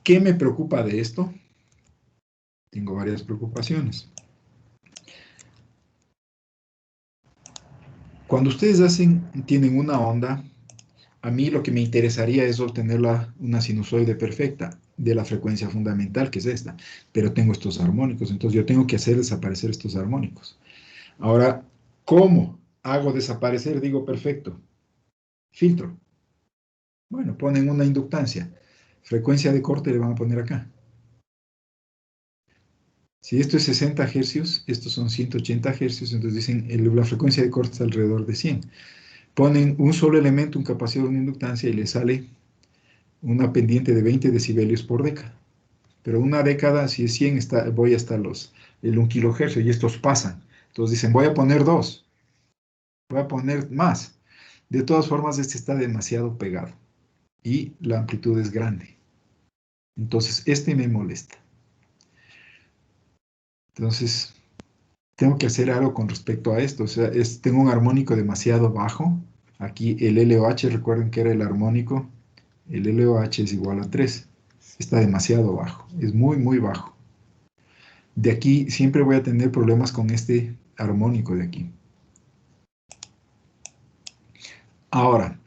¿Qué me preocupa de esto? Tengo varias preocupaciones. Cuando ustedes tienen una onda, a mí lo que me interesaría es obtener una sinusoide perfecta de la frecuencia fundamental, que es esta. Pero tengo estos armónicos, entonces yo tengo que hacer desaparecer estos armónicos. Ahora, ¿cómo hago desaparecer? Digo, perfecto. Filtro. Bueno, ponen una inductancia. Frecuencia de corte le van a poner acá. Si esto es 60 hercios, estos son 180 hercios, entonces dicen la frecuencia de corte está alrededor de 100. Ponen un solo elemento, un capacitor, una inductancia y le sale una pendiente de 20 decibelios por década. Pero una década, si es 100, voy hasta el 1 kilohercio y estos pasan. Entonces dicen, voy a poner 2, voy a poner más. De todas formas, este está demasiado pegado y la amplitud es grande. Entonces, este me molesta. Entonces, tengo que hacer algo con respecto a esto. O sea, tengo un armónico demasiado bajo. Aquí el LOH, recuerden que era el armónico. El LOH es igual a 3. Está demasiado bajo. Es muy, muy bajo. De aquí siempre voy a tener problemas con este armónico de aquí. Ahora,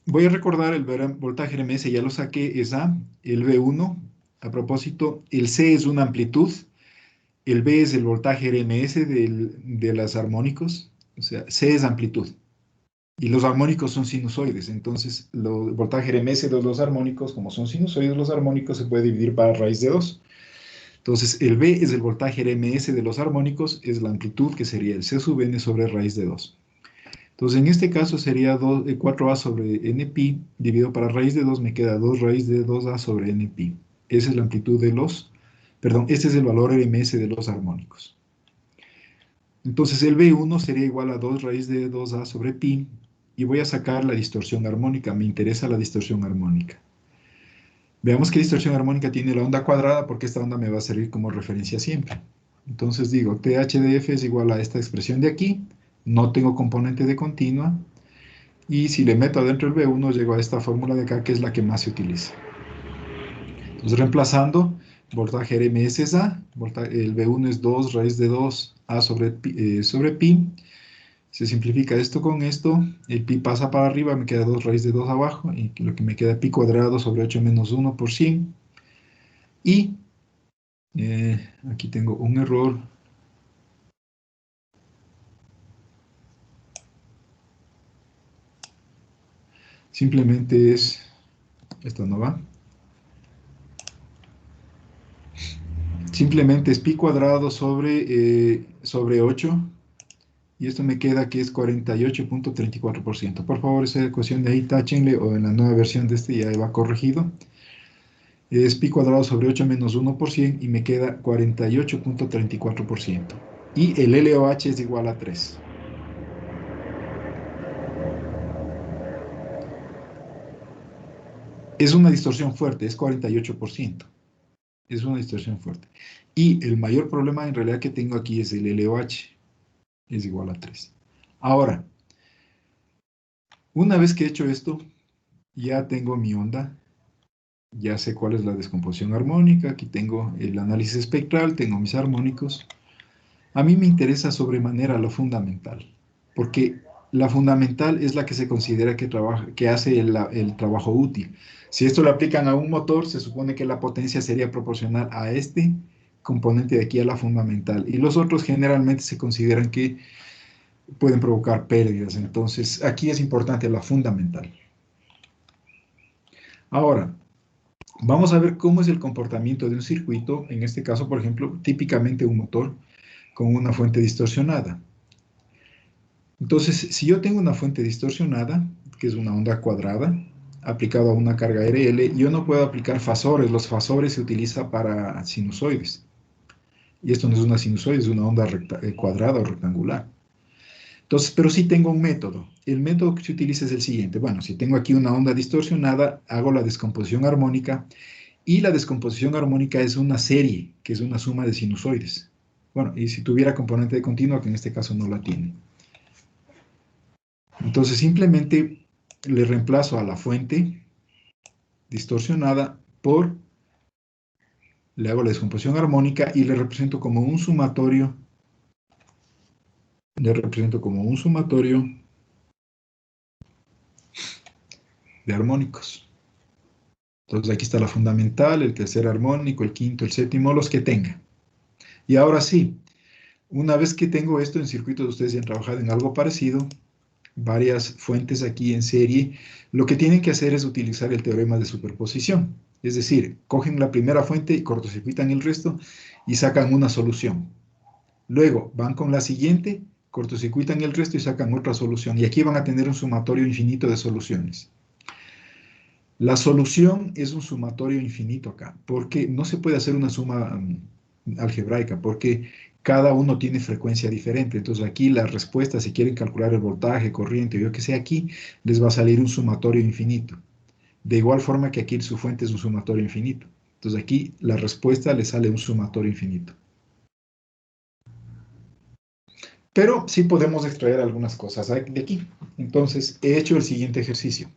voy a recordar el voltaje RMS, ya lo saqué, es A, el V1. A propósito, el C es una amplitud, el B es el voltaje RMS de los armónicos, o sea, C es amplitud. Y los armónicos son sinusoides, entonces el voltaje RMS de los armónicos, como son sinusoides los armónicos, se puede dividir para raíz de 2. Entonces, el B es el voltaje RMS de los armónicos, es la amplitud, que sería el C sub n sobre raíz de 2. Entonces, en este caso sería 4a sobre npi, dividido para raíz de 2, me queda 2 raíz de 2a sobre npi. Esa es la amplitud este es el valor RMS de los armónicos. Entonces, el B1 sería igual a 2 raíz de 2a sobre pi, y voy a sacar la distorsión armónica, me interesa la distorsión armónica. Veamos qué distorsión armónica tiene la onda cuadrada, porque esta onda me va a servir como referencia siempre. Entonces digo, THDF es igual a esta expresión de aquí, no tengo componente de continua, y si le meto adentro el B1, llego a esta fórmula de acá, que es la que más se utiliza. Entonces, reemplazando, voltaje RMS es A, el B1 es 2 raíz de 2A sobre pi. Se simplifica esto con esto, el pi pasa para arriba, me queda 2 raíz de 2 abajo, y lo que me queda pi cuadrado sobre 8 menos 1 por 100. Y aquí tengo un error, Simplemente es, esto no va, simplemente es pi cuadrado sobre 8, y esto me queda que es 48.34%. Por favor, esa ecuación de ahí táchenle, o en la nueva versión de este ya va corregido. Es pi cuadrado sobre 8 menos 1%, y me queda 48.34%. Y el LOH es igual a 3. Es una distorsión fuerte, es 48%. Es una distorsión fuerte. Y el mayor problema en realidad que tengo aquí es el LOH. Es igual a 3. Ahora, una vez que he hecho esto, ya tengo mi onda. Ya sé cuál es la descomposición armónica. Aquí tengo el análisis espectral, tengo mis armónicos. A mí me interesa sobremanera lo fundamental, porque la fundamental es la que se considera que hace el trabajo útil. Si esto lo aplican a un motor, se supone que la potencia sería proporcional a este componente de aquí, a la fundamental. Y los otros generalmente se consideran que pueden provocar pérdidas. Entonces, aquí es importante la fundamental. Ahora, vamos a ver cómo es el comportamiento de un circuito, en este caso, por ejemplo, típicamente un motor con una fuente distorsionada. Entonces, si yo tengo una fuente distorsionada, que es una onda cuadrada, aplicada a una carga RL, yo no puedo aplicar fasores. Los fasores se utilizan para sinusoides. Y esto no es una sinusoide, es una onda cuadrada o rectangular. Entonces, pero sí tengo un método. El método que se utiliza es el siguiente. Bueno, si tengo aquí una onda distorsionada, hago la descomposición armónica, y la descomposición armónica es una serie, que es una suma de sinusoides. Bueno, y si tuviera componente de continuo, que en este caso no la tiene. Entonces, simplemente le reemplazo a la fuente distorsionada le hago la descomposición armónica y le represento como un sumatorio de armónicos. Entonces aquí está la fundamental, el tercer armónico, el quinto, el séptimo, los que tenga. Y ahora sí, una vez que tengo esto en circuitos, ustedes ya han trabajado en algo parecido, varias fuentes aquí en serie, lo que tienen que hacer es utilizar el teorema de superposición. Es decir, cogen la primera fuente y cortocircuitan el resto y sacan una solución. Luego van con la siguiente, cortocircuitan el resto y sacan otra solución. Y aquí van a tener un sumatorio infinito de soluciones. La solución es un sumatorio infinito acá, porque no se puede hacer una suma algebraica, porque cada uno tiene frecuencia diferente. Entonces aquí la respuesta, si quieren calcular el voltaje, corriente, o yo que sé aquí, les va a salir un sumatorio infinito. De igual forma que aquí su fuente es un sumatorio infinito. Entonces aquí la respuesta le sale un sumatorio infinito. Pero sí podemos extraer algunas cosas de aquí. Entonces he hecho el siguiente ejercicio.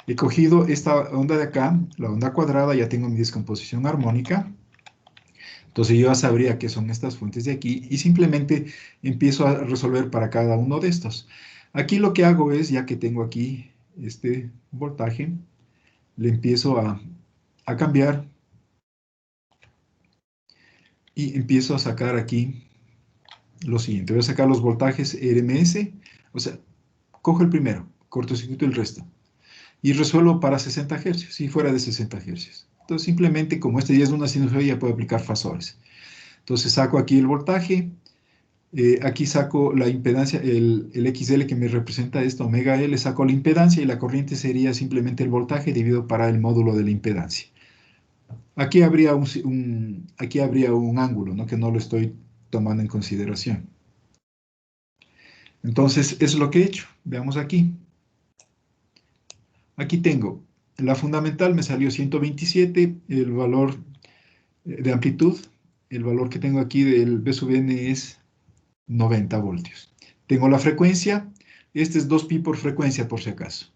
He cogido esta onda de acá, la onda cuadrada, ya tengo mi descomposición armónica. Entonces yo ya sabría qué son estas fuentes de aquí y simplemente empiezo a resolver para cada uno de estos. Aquí lo que hago es, ya que tengo aquí este voltaje, le empiezo a cambiar y empiezo a sacar aquí lo siguiente. Voy a sacar los voltajes RMS, o sea, cojo el primero, cortocircuito el resto y resuelvo para 60 Hz y fuera de 60 Hz. Entonces simplemente, como este ya es una sinusoide, ya puedo aplicar fasores. Entonces saco aquí el voltaje, aquí saco la impedancia, el XL que me representa esto, omega L, saco la impedancia y la corriente sería simplemente el voltaje dividido para el módulo de la impedancia. Aquí habría aquí habría un ángulo, ¿no? Que no lo estoy tomando en consideración. Entonces, eso es lo que he hecho. Veamos aquí. Aquí tengo, la fundamental me salió 127, el valor de amplitud, el valor que tengo aquí del B sub n es 90 voltios. Tengo la frecuencia, este es 2pi por frecuencia por si acaso,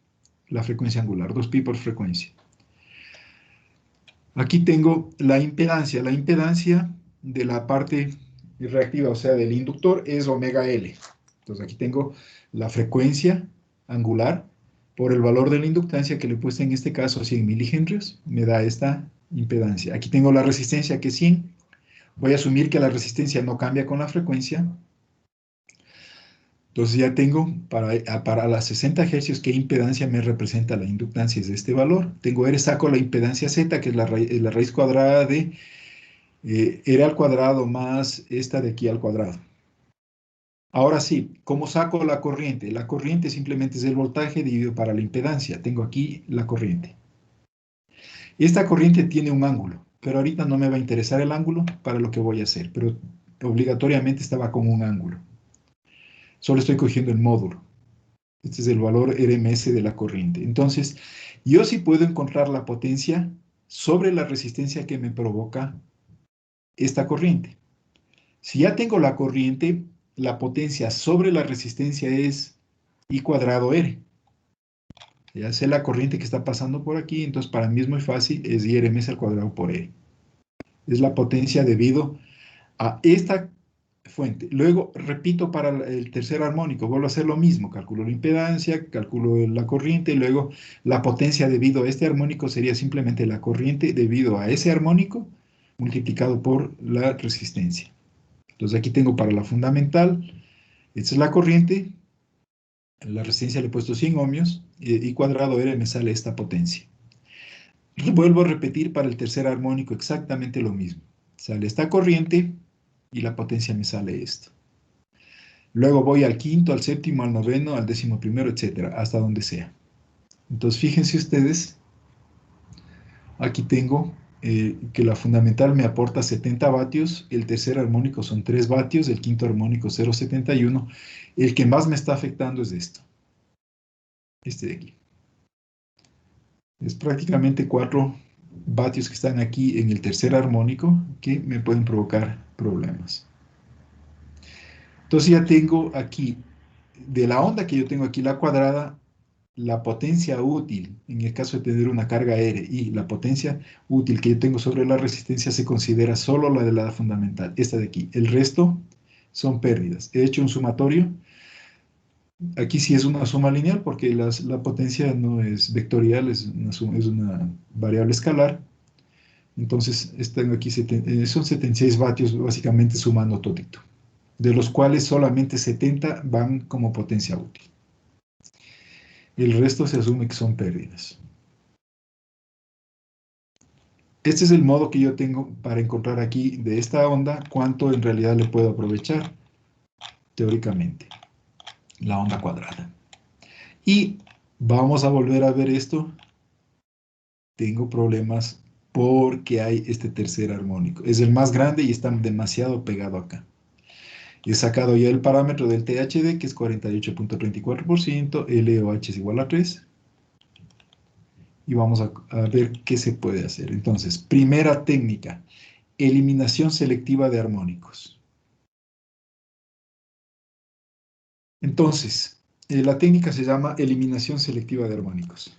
la frecuencia angular, 2pi por frecuencia. Aquí tengo la impedancia de la parte reactiva, o sea, del inductor, es omega L. Entonces aquí tengo la frecuencia angular por el valor de la inductancia que le he puesto en este caso 100 milihenrios, me da esta impedancia. Aquí tengo la resistencia que es 100. Voy a asumir que la resistencia no cambia con la frecuencia. Entonces ya tengo para las 60 hercios qué impedancia me representa la inductancia es de este valor. Tengo R, saco la impedancia Z, que es la raíz cuadrada de R al cuadrado más esta de aquí al cuadrado. Ahora sí, ¿cómo saco la corriente? La corriente simplemente es el voltaje dividido para la impedancia. Tengo aquí la corriente. Esta corriente tiene un ángulo, pero ahorita no me va a interesar el ángulo para lo que voy a hacer, pero obligatoriamente estaba con un ángulo. Solo estoy cogiendo el módulo. Este es el valor RMS de la corriente. Entonces, yo sí puedo encontrar la potencia sobre la resistencia que me provoca esta corriente. Si ya tengo la corriente, la potencia sobre la resistencia es I cuadrado R. Ya sé la corriente que está pasando por aquí, entonces para mí es muy fácil, es IRMS al cuadrado por R. Es la potencia debido a esta fuente. Luego, repito para el tercer armónico, vuelvo a hacer lo mismo, calculo la impedancia, calculo la corriente, luego la potencia debido a este armónico sería simplemente la corriente debido a ese armónico multiplicado por la resistencia. Entonces aquí tengo para la fundamental, esta es la corriente, la resistencia le he puesto 100 ohmios, y cuadrado R me sale esta potencia. Vuelvo a repetir para el tercer armónico exactamente lo mismo. Sale esta corriente y la potencia me sale esto. Luego voy al quinto, al séptimo, al noveno, al décimo primero, etcétera, hasta donde sea. Entonces fíjense ustedes, aquí tengo que la fundamental me aporta 70 vatios, el tercer armónico son 3 vatios, el quinto armónico 0,71. El que más me está afectando es esto, este de aquí. Es prácticamente 4 vatios que están aquí en el tercer armónico que me pueden provocar problemas. Entonces ya tengo aquí, de la onda que yo tengo aquí, la cuadrada, la potencia útil, en el caso de tener una carga R, y la potencia útil que yo tengo sobre la resistencia se considera solo la de la fundamental, esta de aquí. El resto son pérdidas. He hecho un sumatorio. Aquí sí es una suma lineal porque la potencia no es vectorial, es una variable escalar. Entonces, tengo aquí son 76 vatios básicamente sumando todito, de los cuales solamente 70 van como potencia útil. El resto se asume que son pérdidas. Este es el modo que yo tengo para encontrar aquí de esta onda cuánto en realidad le puedo aprovechar teóricamente, la onda cuadrada. Y vamos a volver a ver esto. Tengo problemas porque hay este tercer armónico. Es el más grande y está demasiado pegado acá. He sacado ya el parámetro del THD, que es 48.34%, LOH es igual a 3. Y vamos a ver qué se puede hacer. Entonces, primera técnica, eliminación selectiva de armónicos. Entonces, la técnica se llama eliminación selectiva de armónicos.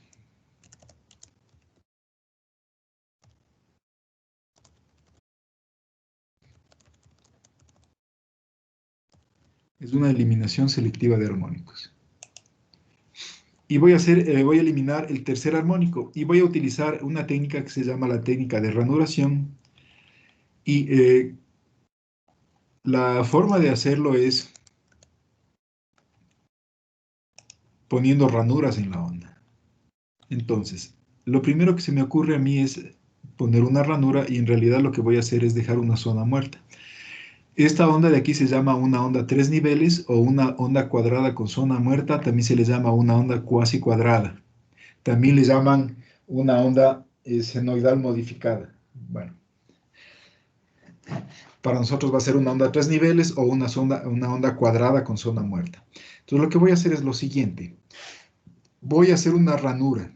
Es una eliminación selectiva de armónicos. Y voy a eliminar el tercer armónico y voy a utilizar una técnica que se llama la técnica de ranuración. Y la forma de hacerlo es poniendo ranuras en la onda. Entonces, lo primero que se me ocurre a mí es poner una ranura y en realidad lo que voy a hacer es dejar una zona muerta. Esta onda de aquí se llama una onda 3 niveles o una onda cuadrada con zona muerta, también se le llama una onda cuasi cuadrada. También le llaman una onda senoidal modificada. Bueno, para nosotros va a ser una onda 3 niveles o una onda cuadrada con zona muerta. Entonces lo que voy a hacer es lo siguiente. Voy a hacer una ranura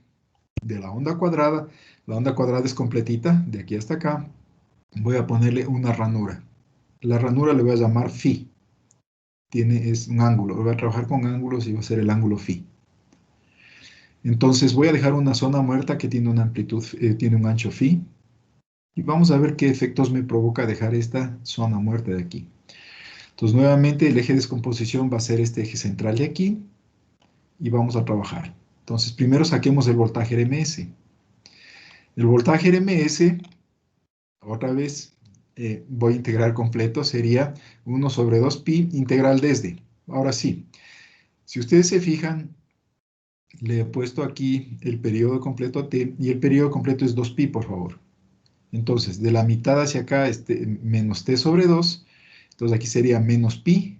de la onda cuadrada. La onda cuadrada es completita, de aquí hasta acá. Voy a ponerle una ranura. La ranura le voy a llamar phi. Es un ángulo. Voy a trabajar con ángulos y va a ser el ángulo phi. Entonces voy a dejar una zona muerta que tiene una amplitud, tiene un ancho phi. Y vamos a ver qué efectos me provoca dejar esta zona muerta de aquí. Entonces nuevamente el eje de descomposición va a ser este eje central de aquí. Y vamos a trabajar. Entonces primero saquemos el voltaje RMS. El voltaje RMS, otra vez voy a integrar completo, sería 1 sobre 2pi integral desde. Ahora sí, si ustedes se fijan, le he puesto aquí el periodo completo a t, y el periodo completo es 2pi, por favor. Entonces, de la mitad hacia acá, menos t sobre 2, entonces aquí sería menos pi,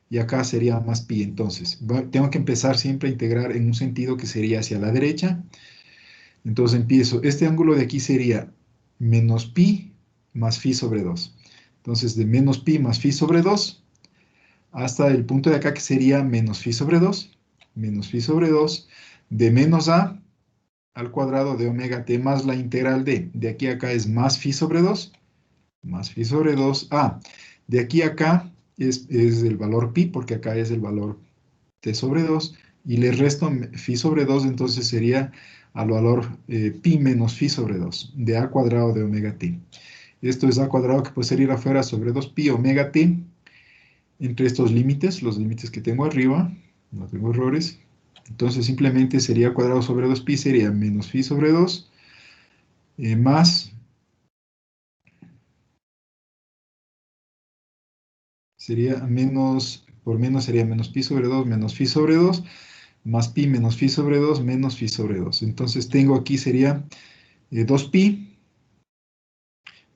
y acá sería más pi. Entonces, tengo que empezar siempre a integrar en un sentido que sería hacia la derecha. Entonces empiezo, este ángulo de aquí sería menos pi más phi sobre 2. Entonces, de menos pi más phi sobre 2, hasta el punto de acá que sería menos phi sobre 2, menos phi sobre 2, de menos a al cuadrado de omega t más la integral de aquí a acá es más phi sobre 2, más phi sobre 2, de aquí a acá es el valor pi, porque acá es el valor t sobre 2, y le resto phi sobre 2, entonces sería al valor pi menos phi sobre 2, de a cuadrado de omega t. Esto es a cuadrado que puede salir afuera sobre 2pi omega t, entre estos límites, los límites que tengo arriba, no tengo errores. Entonces simplemente sería cuadrado sobre 2pi, sería menos phi sobre 2, más, sería menos, por menos sería menos pi sobre 2, menos phi sobre 2, más pi menos phi sobre 2, menos phi sobre 2. Entonces tengo aquí sería 2pi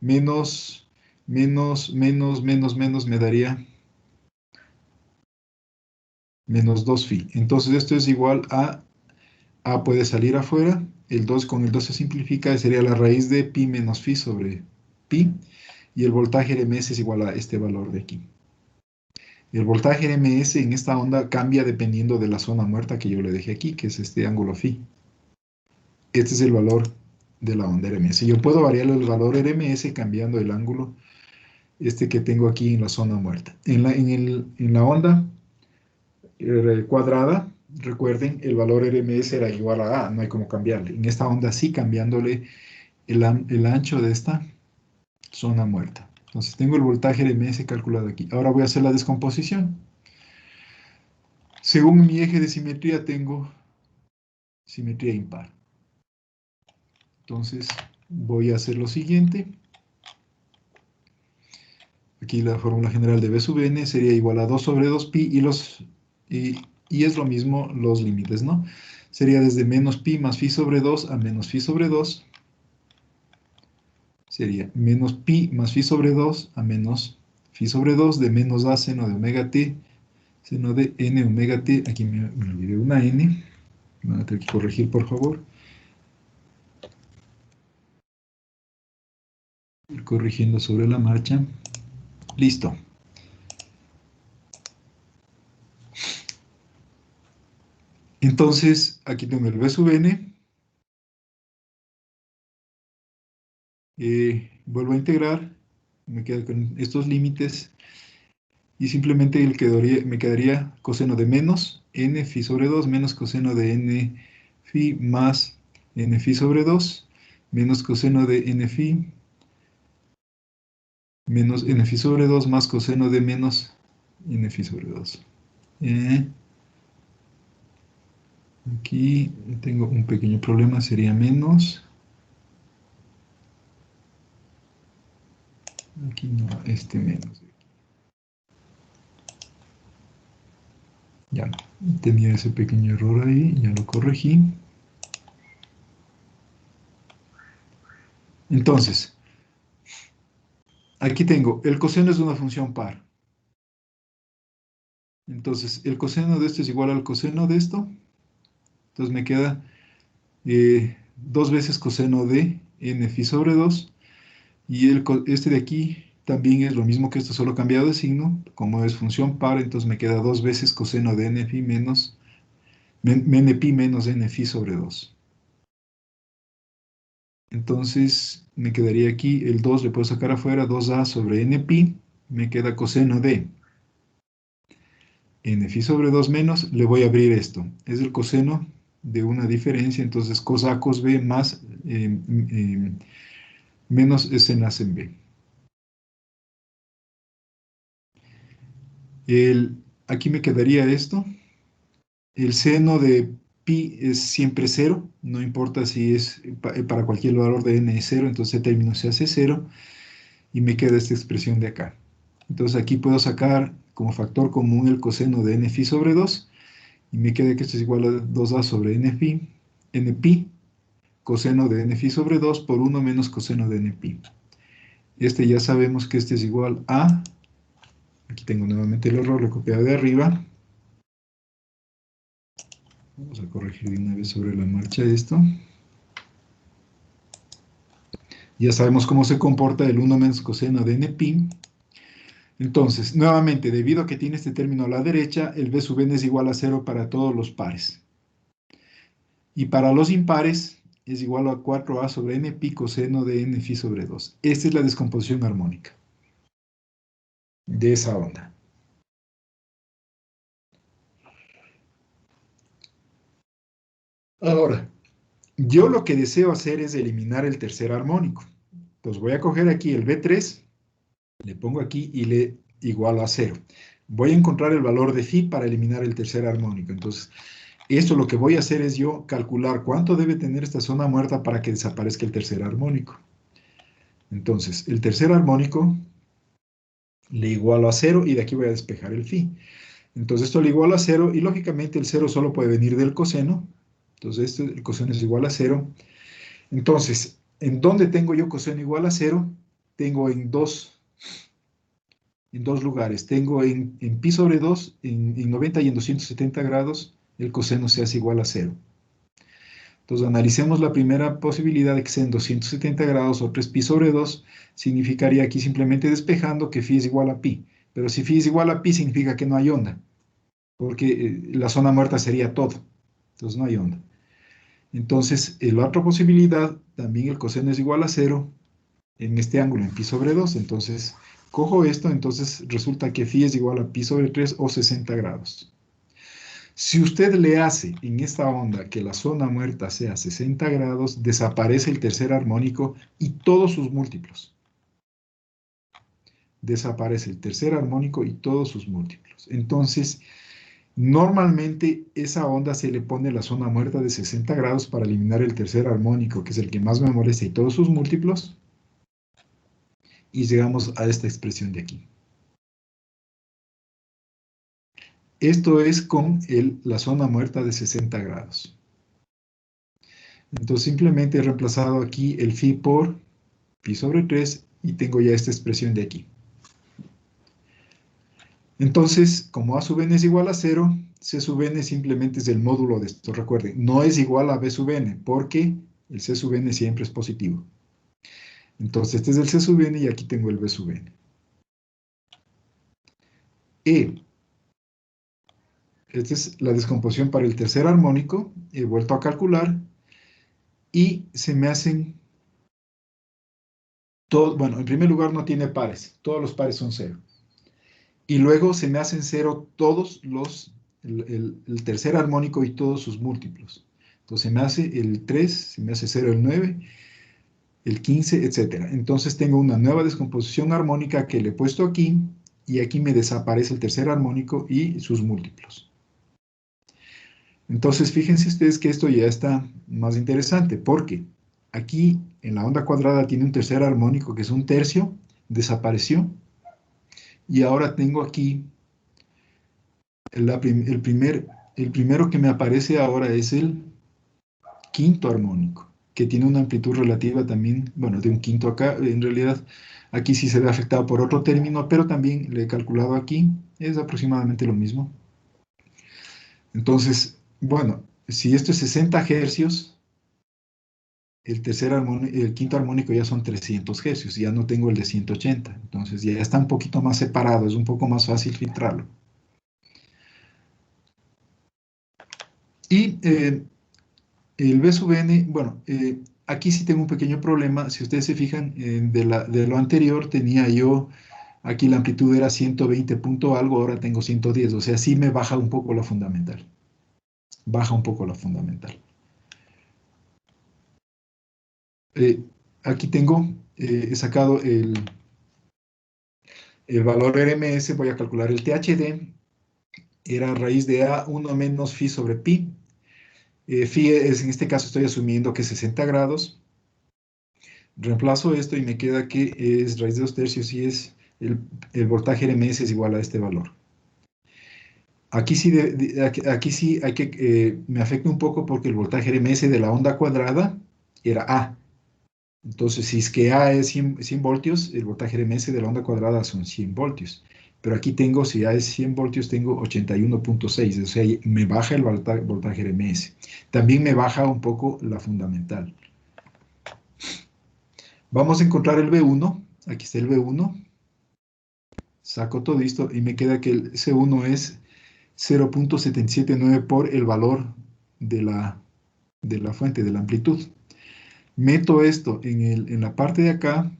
menos, menos, me daría menos 2phi. Entonces esto es igual a puede salir afuera, el 2 con el 2 se simplifica, sería la raíz de pi menos phi sobre pi, y el voltaje RMS es igual a este valor de aquí. El voltaje RMS en esta onda cambia dependiendo de la zona muerta que yo le dejé aquí, que es este ángulo phi. Este es el valor de la onda RMS. Yo puedo variar el valor RMS cambiando el ángulo que tengo aquí en la zona muerta. En la onda cuadrada, recuerden, el valor RMS era igual a A, no hay como cambiarle. En esta onda sí, cambiándole el ancho de esta zona muerta. Entonces tengo el voltaje RMS calculado aquí. Ahora voy a hacer la descomposición. Según mi eje de simetría tengo simetría impar. Entonces voy a hacer lo siguiente. Aquí la fórmula general de B sub n sería igual a 2 sobre 2pi y es lo mismo los límites, ¿no? Sería desde menos pi más phi sobre 2 a menos phi sobre 2. Sería menos pi más phi sobre 2 a menos phi sobre 2 de menos a seno de omega t, seno de n omega t. Aquí me olvidé una n. Me van a tener que corregir, por favor. Ir corrigiendo sobre la marcha. Listo. Entonces, aquí tengo el B sub n. Vuelvo a integrar. Me quedo con estos límites. Y simplemente me quedaría coseno de menos n phi sobre 2 menos coseno de n phi más n phi sobre 2 menos coseno de n phi menos n phi sobre 2 más coseno de menos n phi sobre 2. Aquí tengo un pequeño problema, sería menos. Aquí no, menos. Ya, tenía ese pequeño error ahí, ya lo corregí. Entonces, aquí tengo, el coseno es de una función par. Entonces, el coseno de esto es igual al coseno de esto. Entonces me queda 2 veces coseno de n phi sobre 2. Y este de aquí también es lo mismo que esto, solo cambiado de signo. Como es función par, entonces me queda 2 veces coseno de n phi menos n pi menos n phi sobre 2. Entonces me quedaría aquí el 2, le puedo sacar afuera, 2a sobre n pi. Me queda coseno de n phi sobre 2 menos, le voy a abrir esto. Es el coseno de una diferencia, entonces cos A cos B más menos seno en B. Aquí me quedaría esto. El seno de pi es siempre 0, no importa si es para cualquier valor de n es 0, entonces el término se hace 0 y me queda esta expresión de acá. Entonces aquí puedo sacar como factor común el coseno de n phi sobre 2, y me queda que esto es igual a 2a sobre n pi, coseno de n phi sobre 2 por 1 menos coseno de n pi. Este ya sabemos que este es igual a, aquí tengo nuevamente el error, lo he copiado de arriba. Vamos a corregir de una vez sobre la marcha esto. Ya sabemos cómo se comporta el 1 menos coseno de n pi. Entonces, nuevamente, debido a que tiene este término a la derecha, el b sub n es igual a 0 para todos los pares. Y para los impares es igual a 4a sobre n pi coseno de n phi sobre 2. Esta es la descomposición armónica de esa onda. Ahora, yo lo que deseo hacer es eliminar el tercer armónico. Entonces voy a coger aquí el B3, le pongo aquí y le igualo a 0. Voy a encontrar el valor de phi para eliminar el tercer armónico. Entonces, esto lo que voy a hacer es yo calcular cuánto debe tener esta zona muerta para que desaparezca el tercer armónico. Entonces, el tercer armónico le igualo a 0 y de aquí voy a despejar el phi. Entonces esto le igualo a 0 y lógicamente el 0 solo puede venir del coseno. Entonces el coseno es igual a 0. Entonces, ¿en dónde tengo yo coseno igual a 0? Tengo en dos lugares. Tengo en pi sobre 2, en 90 y en 270 grados, el coseno se hace igual a 0. Entonces analicemos la primera posibilidad de que sea en 270 grados o 3 pi sobre 2, significaría aquí simplemente despejando que phi es igual a pi. Pero si phi es igual a pi significa que no hay onda, porque la zona muerta sería todo. Entonces no hay onda. Entonces, la otra posibilidad, también el coseno es igual a 0 en este ángulo, en pi sobre 2. Entonces, cojo esto, entonces resulta que phi es igual a pi sobre 3 o 60 grados. Si usted le hace en esta onda que la zona muerta sea 60 grados, desaparece el tercer armónico y todos sus múltiplos. Desaparece el tercer armónico y todos sus múltiplos. Entonces, normalmente esa onda se le pone la zona muerta de 60 grados para eliminar el tercer armónico, que es el que más me molesta, y todos sus múltiplos. Y llegamos a esta expresión de aquí. Esto es con la zona muerta de 60 grados. Entonces simplemente he reemplazado aquí el phi por pi sobre 3 y tengo ya esta expresión de aquí. Entonces, como a sub n es igual a 0, c sub n simplemente es el módulo de esto. Recuerden, no es igual a b sub n, porque el c sub n siempre es positivo. Entonces, este es el c sub n y aquí tengo el b sub n. Esta es la descomposición para el tercer armónico. He vuelto a calcular y se me hacen todo. Bueno, en primer lugar no tiene pares. Todos los pares son 0. Y luego se me hacen 0 todos el tercer armónico y todos sus múltiplos. Entonces se me hace el 3, se me hace 0 el 9, el 15, etc. Entonces tengo una nueva descomposición armónica que le he puesto aquí, y aquí me desaparece el tercer armónico y sus múltiplos. Entonces fíjense ustedes que esto ya está más interesante, porque aquí en la onda cuadrada tiene un tercer armónico que es un tercio, desapareció, y ahora tengo aquí el primero que me aparece ahora es el quinto armónico, que tiene una amplitud relativa también, bueno, de un quinto acá. En realidad aquí sí se ve afectado por otro término, pero también le he calculado aquí, es aproximadamente lo mismo. Entonces, bueno, si esto es 60 hercios, el quinto armónico ya son 300 hercios, ya no tengo el de 180, entonces ya está un poquito más separado, es un poco más fácil filtrarlo. Y el B sub n, bueno, aquí sí tengo un pequeño problema. Si ustedes se fijan, de lo anterior tenía yo, aquí la amplitud era 120 punto algo, ahora tengo 110, o sea, sí me baja un poco la fundamental. Baja un poco la fundamental. Aquí tengo, he sacado el valor RMS, voy a calcular el THD, era raíz de A 1 menos phi sobre pi. Phi es, en este caso estoy asumiendo que es 60 grados. Reemplazo esto y me queda que es raíz de 2 tercios y es el voltaje RMS es igual a este valor. Aquí sí, aquí sí hay que, me afecta un poco porque el voltaje RMS de la onda cuadrada era A. Entonces, si es que A es 100 voltios, el voltaje RMS de la onda cuadrada son 100 voltios. Pero aquí tengo, si A es 100 voltios, tengo 81,6. O sea, me baja el voltaje RMS. También me baja un poco la fundamental. Vamos a encontrar el V1. Aquí está el V1. Saco todo esto y me queda que el C1 es 0,779 por el valor de la fuente, de la amplitud. Meto esto en la parte de acá,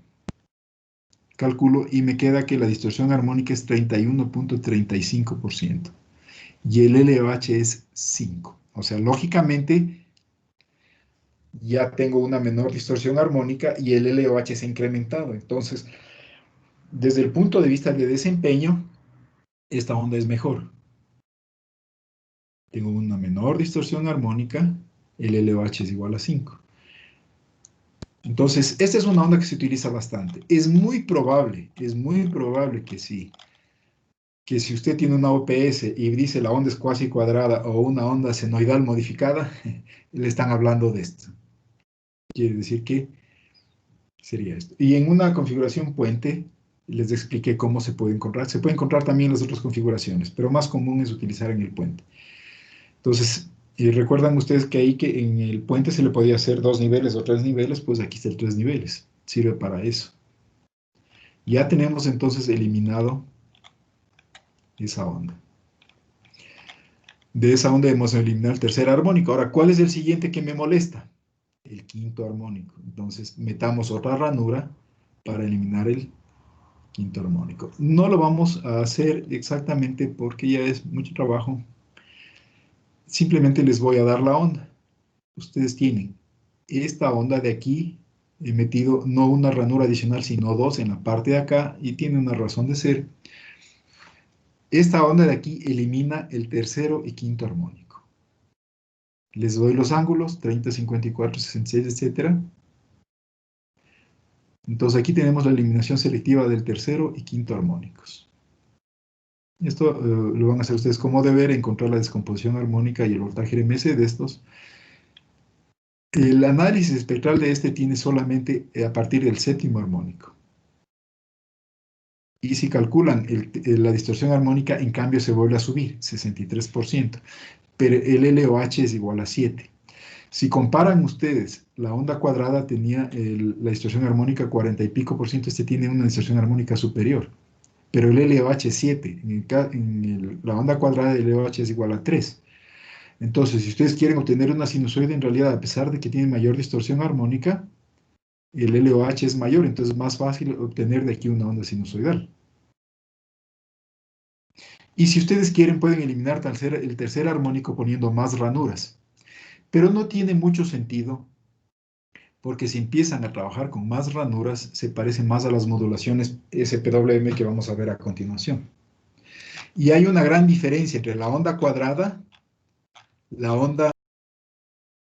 calculo y me queda que la distorsión armónica es 31,35% y el LOH es 5. O sea, lógicamente ya tengo una menor distorsión armónica y el LOH se ha incrementado. Entonces, desde el punto de vista de desempeño, esta onda es mejor. Tengo una menor distorsión armónica, el LOH es igual a 5. Entonces, esta es una onda que se utiliza bastante. Es muy probable que sí, que si usted tiene una OPS y dice la onda es cuasi cuadrada o una onda senoidal modificada, le están hablando de esto. Quiere decir que sería esto. Y en una configuración puente, les expliqué cómo se puede encontrar. Se puede encontrar también en las otras configuraciones, pero más común es utilizar en el puente. Entonces, recuerdan ustedes que ahí que en el puente se le podía hacer 2 niveles o 3 niveles, pues aquí está el 3 niveles. Sirve para eso. Ya tenemos entonces eliminado esa onda. De esa onda hemos eliminado el tercer armónico. Ahora, ¿cuál es el siguiente que me molesta? El quinto armónico. Entonces, metamos otra ranura para eliminar el quinto armónico. No lo vamos a hacer exactamente porque ya es mucho trabajo. Simplemente les voy a dar la onda. Ustedes tienen esta onda de aquí, he metido no una ranura adicional, sino 2 en la parte de acá, y tiene una razón de ser. Esta onda de aquí elimina el tercero y quinto armónico. Les doy los ángulos, 30, 54, 66, etc. Entonces aquí tenemos la eliminación selectiva del tercero y quinto armónicos. Esto lo van a hacer ustedes como deber, encontrar la descomposición armónica y el voltaje RMS de estos. El análisis espectral de este tiene solamente a partir del séptimo armónico. Y si calculan la distorsión armónica, en cambio se vuelve a subir, 63%. Pero el LOH es igual a 7. Si comparan ustedes, la onda cuadrada tenía la distorsión armónica 40 y pico por ciento, este tiene una distorsión armónica superior. Pero el LOH es 7. La onda cuadrada del LOH es igual a 3. Entonces, si ustedes quieren obtener una sinusoide, en realidad, a pesar de que tiene mayor distorsión armónica, el LOH es mayor, entonces es más fácil obtener de aquí una onda sinusoidal. Y si ustedes quieren, pueden eliminar el tercer armónico poniendo más ranuras. Pero no tiene mucho sentido, porque si empiezan a trabajar con más ranuras, se parecen más a las modulaciones SPWM que vamos a ver a continuación. Y hay una gran diferencia entre la onda cuadrada, la onda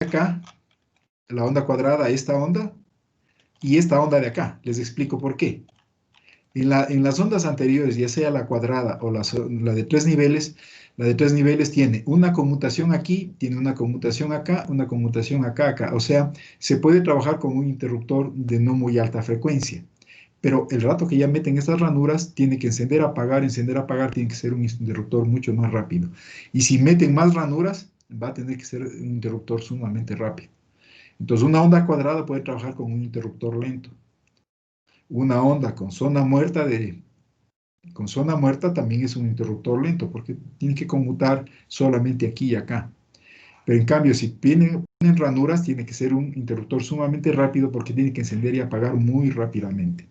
de acá, la onda cuadrada, esta onda, y esta onda de acá. Les explico por qué. En las ondas anteriores, ya sea la cuadrada o la de 3 niveles, la de 3 niveles tiene una conmutación aquí, tiene una conmutación acá, una conmutación acá, acá. O sea, se puede trabajar con un interruptor de no muy alta frecuencia. Pero el rato que ya meten estas ranuras, tiene que encender, apagar, tiene que ser un interruptor mucho más rápido. Y si meten más ranuras, va a tener que ser un interruptor sumamente rápido. Entonces, una onda cuadrada puede trabajar con un interruptor lento. Una onda con zona muerta también es un interruptor lento porque tiene que conmutar solamente aquí y acá. Pero en cambio, si ponen ranuras, tiene que ser un interruptor sumamente rápido porque tiene que encender y apagar muy rápidamente.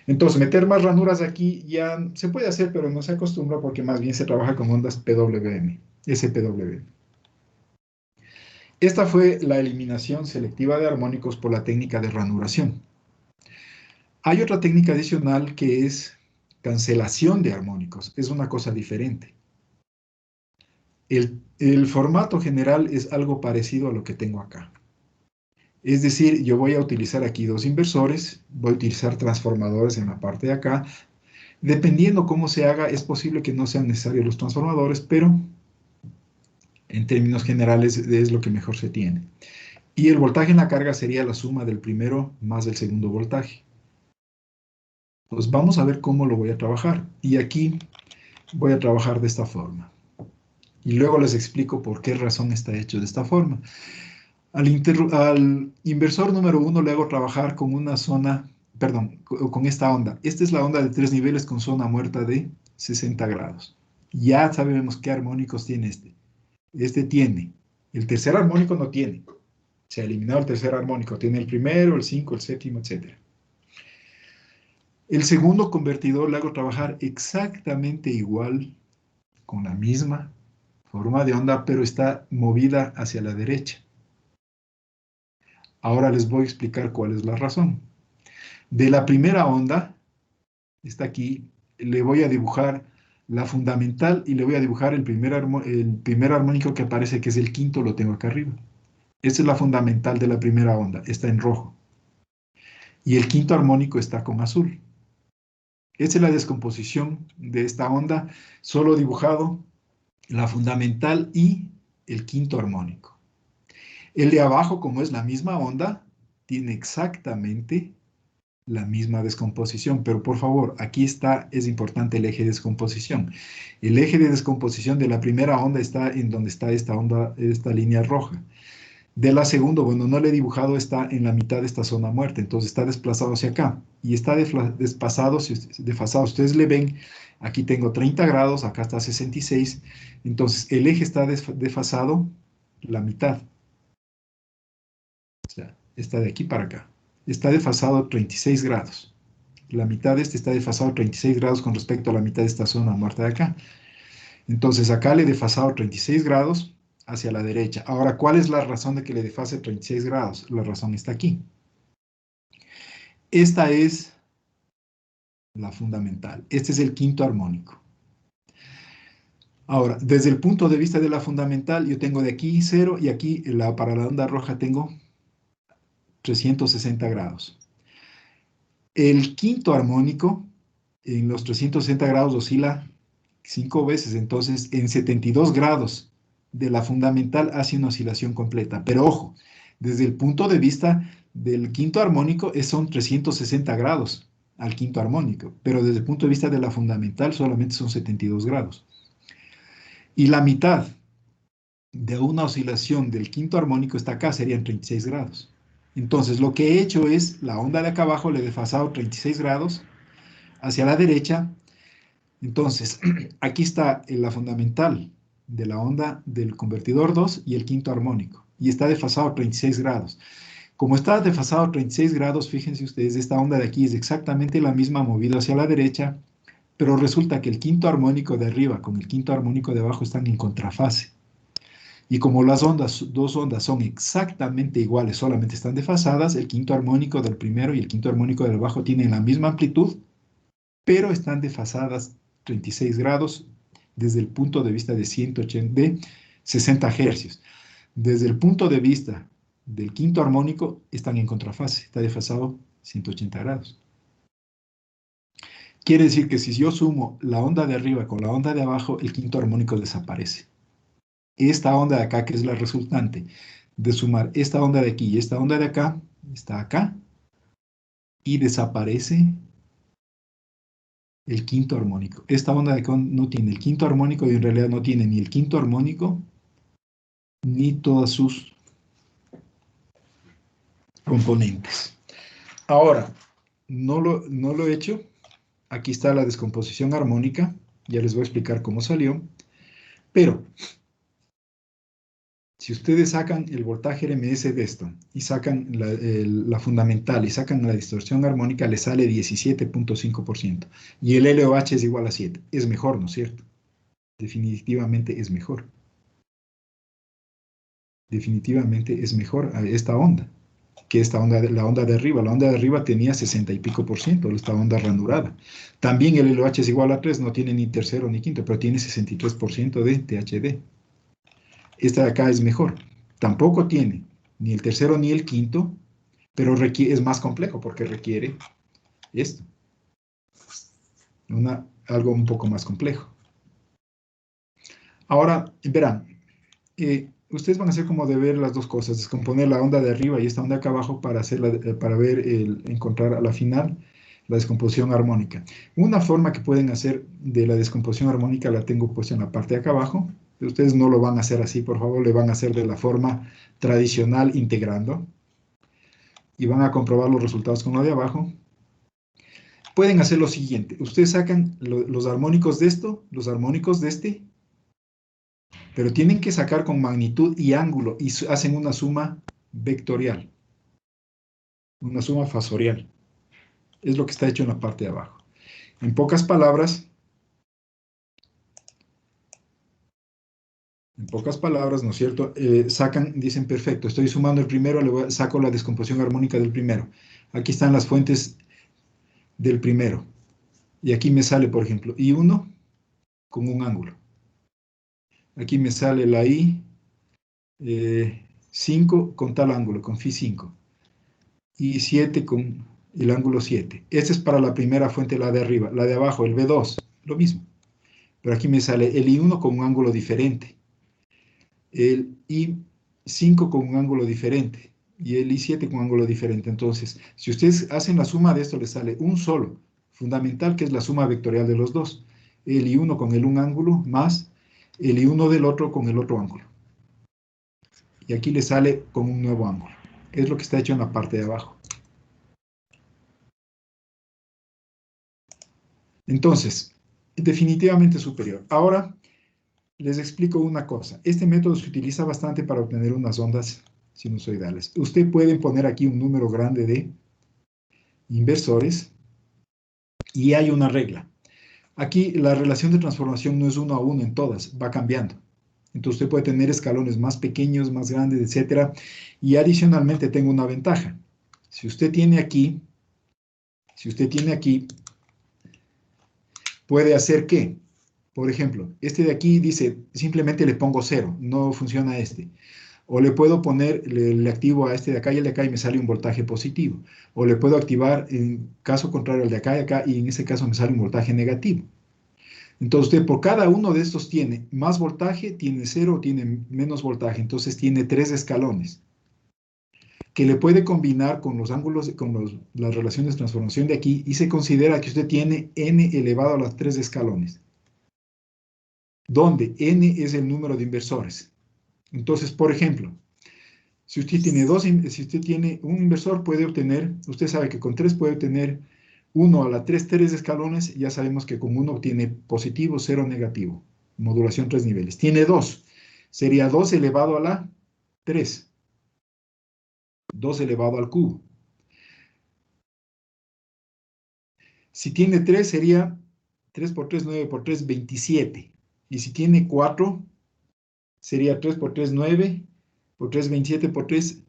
Entonces, meter más ranuras aquí ya se puede hacer, pero no se acostumbra porque más bien se trabaja con ondas PWM, SPWM. Esta fue la eliminación selectiva de armónicos por la técnica de ranuración. Hay otra técnica adicional que es cancelación de armónicos. Es una cosa diferente. El formato general es algo parecido a lo que tengo acá. Es decir, yo voy a utilizar aquí dos inversores, voy a utilizar transformadores en la parte de acá, Dependiendo cómo se haga, es posible que no sean necesarios los transformadores, pero en términos generales es lo que mejor se tiene. Y el voltaje en la carga sería la suma del primero más del segundo voltaje. Pues vamos a ver cómo lo voy a trabajar. Y aquí voy a trabajar de esta forma. Y luego les explico por qué razón está hecho de esta forma. Al inversor número 1 le hago trabajar con una zona, perdón, con esta onda. Esta es la onda de 3 niveles con zona muerta de 60 grados. Ya sabemos qué armónicos tiene este. Este tiene. El tercer armónico no tiene. Se ha eliminado el tercer armónico. Tiene el primero, el 5, el séptimo, etc. El segundo convertidor le hago trabajar exactamente igual, con la misma forma de onda, pero está movida hacia la derecha. Ahora les voy a explicar cuál es la razón. De la primera onda, está aquí, le voy a dibujar la fundamental y le voy a dibujar el primer armónico que aparece, que es el quinto, lo tengo acá arriba. Esta es la fundamental de la primera onda, está en rojo. Y el quinto armónico está con azul. Esta es la descomposición de esta onda, solo dibujado la fundamental y el quinto armónico. El de abajo, como es la misma onda, tiene exactamente la misma descomposición, pero por favor, aquí está, es importante el eje de descomposición. El eje de descomposición de la primera onda está en donde está esta onda, esta línea roja. De la segunda, bueno, no le he dibujado, está en la mitad de esta zona muerta, entonces está desplazado hacia acá. Y está desfasado, desfasado. Ustedes le ven, aquí tengo 30 grados, acá está 66. Entonces, el eje está desfasado la mitad. O sea, está de aquí para acá. Está desfasado 36 grados. La mitad de este está desfasado 36 grados con respecto a la mitad de esta zona muerta de acá. Entonces, acá le he desfasado 36 grados hacia la derecha. Ahora, ¿cuál es la razón de que le desfase 36 grados? La razón está aquí. Esta es la fundamental. Este es el quinto armónico. Ahora, desde el punto de vista de la fundamental, yo tengo de aquí 0 y aquí para la onda roja tengo 360 grados. El quinto armónico en los 360 grados oscila 5 veces, entonces en 72 grados de la fundamental hace una oscilación completa. Pero ojo, desde el punto de vista del quinto armónico son 360 grados al quinto armónico, pero desde el punto de vista de la fundamental solamente son 72 grados. Y la mitad de una oscilación del quinto armónico está acá, serían 36 grados. Entonces lo que he hecho es, la onda de acá abajo le he desfasado 36 grados hacia la derecha. Entonces, aquí está la fundamental de la onda del convertidor 2 y el quinto armónico. Y está desfasado 36 grados. Como está desfasado 36 grados, fíjense ustedes, esta onda de aquí es exactamente la misma movida hacia la derecha, pero resulta que el quinto armónico de arriba con el quinto armónico de abajo están en contrafase. Y como las dos ondas son exactamente iguales, solamente están desfasadas, el quinto armónico del primero y el quinto armónico del abajo tienen la misma amplitud, pero están desfasadas 36 grados desde el punto de vista de 60 hercios. Desde el punto de vista del quinto armónico están en contrafase, está desfasado 180 grados. Quiere decir que si yo sumo la onda de arriba con la onda de abajo, el quinto armónico desaparece. Esta onda de acá, que es la resultante de sumar esta onda de aquí y esta onda de acá, está acá, y desaparece el quinto armónico. Esta onda de acá no tiene el quinto armónico y en realidad no tiene ni el quinto armónico ni todas sus componentes. Ahora, no lo he hecho. Aquí está la descomposición armónica. Ya les voy a explicar cómo salió. Pero, si ustedes sacan el voltaje RMS de esto y sacan la fundamental y sacan la distorsión armónica, les sale 17.5%. Y el LOH es igual a 7. Es mejor, ¿no es cierto? Definitivamente es mejor. Definitivamente es mejor a esta onda que esta onda, la onda de arriba. La onda de arriba tenía 60 y pico por ciento, esta onda ranurada. También el LOH es igual a 3, no tiene ni tercero ni quinto, pero tiene 63% de THD. Esta de acá es mejor. Tampoco tiene ni el tercero ni el quinto, pero es más complejo porque requiere esto. algo un poco más complejo. Ahora, verán, ustedes van a hacer como de ver las dos cosas, descomponer la onda de arriba y esta onda de acá abajo para, para ver, encontrar a la final la descomposición armónica. Una forma que pueden hacer de la descomposición armónica la tengo puesta en la parte de acá abajo. Ustedes no lo van a hacer así, por favor, le van a hacer de la forma tradicional integrando y van a comprobar los resultados con lo de abajo. Pueden hacer lo siguiente, ustedes sacan los armónicos de esto, los armónicos de este, pero tienen que sacar con magnitud y ángulo y hacen una suma vectorial, una suma fasorial. Es lo que está hecho en la parte de abajo. En pocas palabras, ¿no es cierto? Sacan, dicen, perfecto, estoy sumando el primero, saco la descomposición armónica del primero. Aquí están las fuentes del primero. Y aquí me sale, por ejemplo, I1 con un ángulo. Aquí me sale la I5 con tal ángulo, con Φ5. I7 con el ángulo 7. Esta es para la primera fuente, la de arriba. La de abajo, el B2, lo mismo. Pero aquí me sale el I1 con un ángulo diferente. El I5 con un ángulo diferente. Y el I7 con un ángulo diferente. Entonces, si ustedes hacen la suma de esto, les sale un solo fundamental, que es la suma vectorial de los dos. El I1 con el un ángulo más el I1 del otro con el otro ángulo. Y aquí le sale con un nuevo ángulo. Es lo que está hecho en la parte de abajo. Entonces, definitivamente superior. Ahora, les explico una cosa. Este método se utiliza bastante para obtener unas ondas sinusoidales. Usted puede poner aquí un número grande de inversores y hay una regla. Aquí la relación de transformación no es 1 a 1 en todas, va cambiando. Entonces usted puede tener escalones más pequeños, más grandes, etcétera. Y adicionalmente tengo una ventaja. Si usted tiene aquí, puede hacer que, por ejemplo, este de aquí dice, simplemente le pongo 0, no funciona este. O le puedo poner, le activo a este de acá y el de acá y me sale un voltaje positivo. O le puedo activar en caso contrario al de acá y acá y en ese caso me sale un voltaje negativo. Entonces usted por cada uno de estos tiene más voltaje, tiene 0 o tiene menos voltaje. Entonces tiene 3 escalones que le puede combinar con los ángulos, con las relaciones de transformación de aquí y se considera que usted tiene n elevado a las 3 escalones, donde n es el número de inversores. Entonces, por ejemplo, si usted tiene un inversor, puede obtener, usted sabe que con 3 puede obtener 1 a la 3 escalones, ya sabemos que con 1 obtiene positivo, 0 negativo, modulación 3 niveles. Tiene 2, sería 2 elevado a la 3, 2 elevado al cubo. Si tiene 3, sería 3 por 3, 9 por 3, 27. Y si tiene 4, sería 3 por 3, 9, por 3, 27, por 3,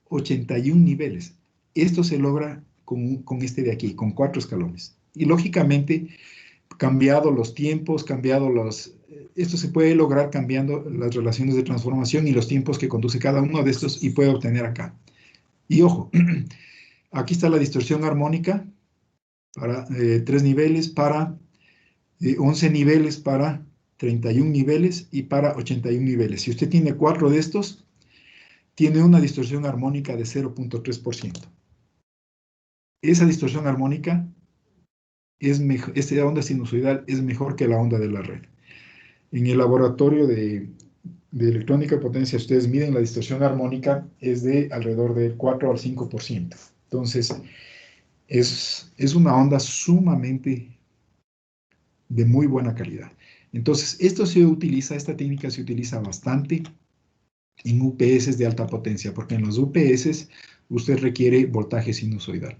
81 niveles. Esto se logra con este de aquí, con 4 escalones. Y lógicamente, cambiado los tiempos, esto se puede lograr cambiando las relaciones de transformación y los tiempos que conduce cada uno de estos y puede obtener acá. Y ojo, aquí está la distorsión armónica para 3 niveles, para 11 niveles, para 31 niveles y para 81 niveles. Si usted tiene 4 de estos, tiene una distorsión armónica de 0.3%. Esa distorsión armónica esta onda sinusoidal es mejor que la onda de la red. En el laboratorio de electrónica de potencia, ustedes miden la distorsión armónica, es de alrededor del 4 al 5%. Entonces, es una onda sumamente de muy buena calidad. Entonces, esta técnica se utiliza bastante en UPS de alta potencia, porque en los UPS usted requiere voltaje sinusoidal.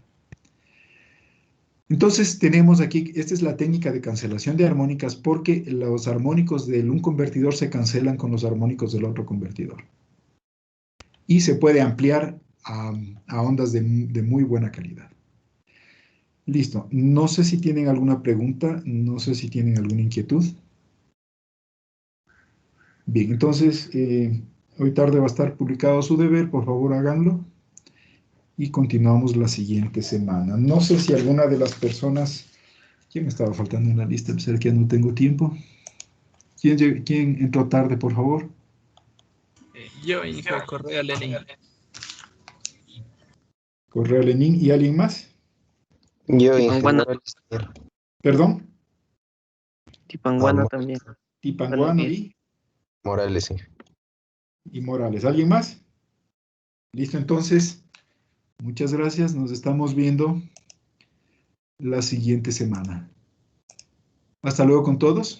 Entonces tenemos aquí, esta es la técnica de cancelación de armónicas porque los armónicos de un convertidor se cancelan con los armónicos del otro convertidor. Y se puede ampliar a ondas de muy buena calidad. Listo. No sé si tienen alguna pregunta, no sé si tienen alguna inquietud. Bien, entonces, hoy tarde va a estar publicado su deber, por favor háganlo. Y continuamos la siguiente semana. No sé si alguna de las personas ¿Quién me estaba faltando en la lista? Pues el que no tengo tiempo. ¿Quién entró tarde, por favor? Yo, Inge Correa Lenin. Correa Lenín. ¿Y alguien más? Yo, Tipanguana, ingeniero. ¿Perdón? Tipanguana también. Tipanguano Morales, sí. y Morales. ¿Alguien más? Listo, entonces. Muchas gracias. Nos estamos viendo la siguiente semana. Hasta luego con todos.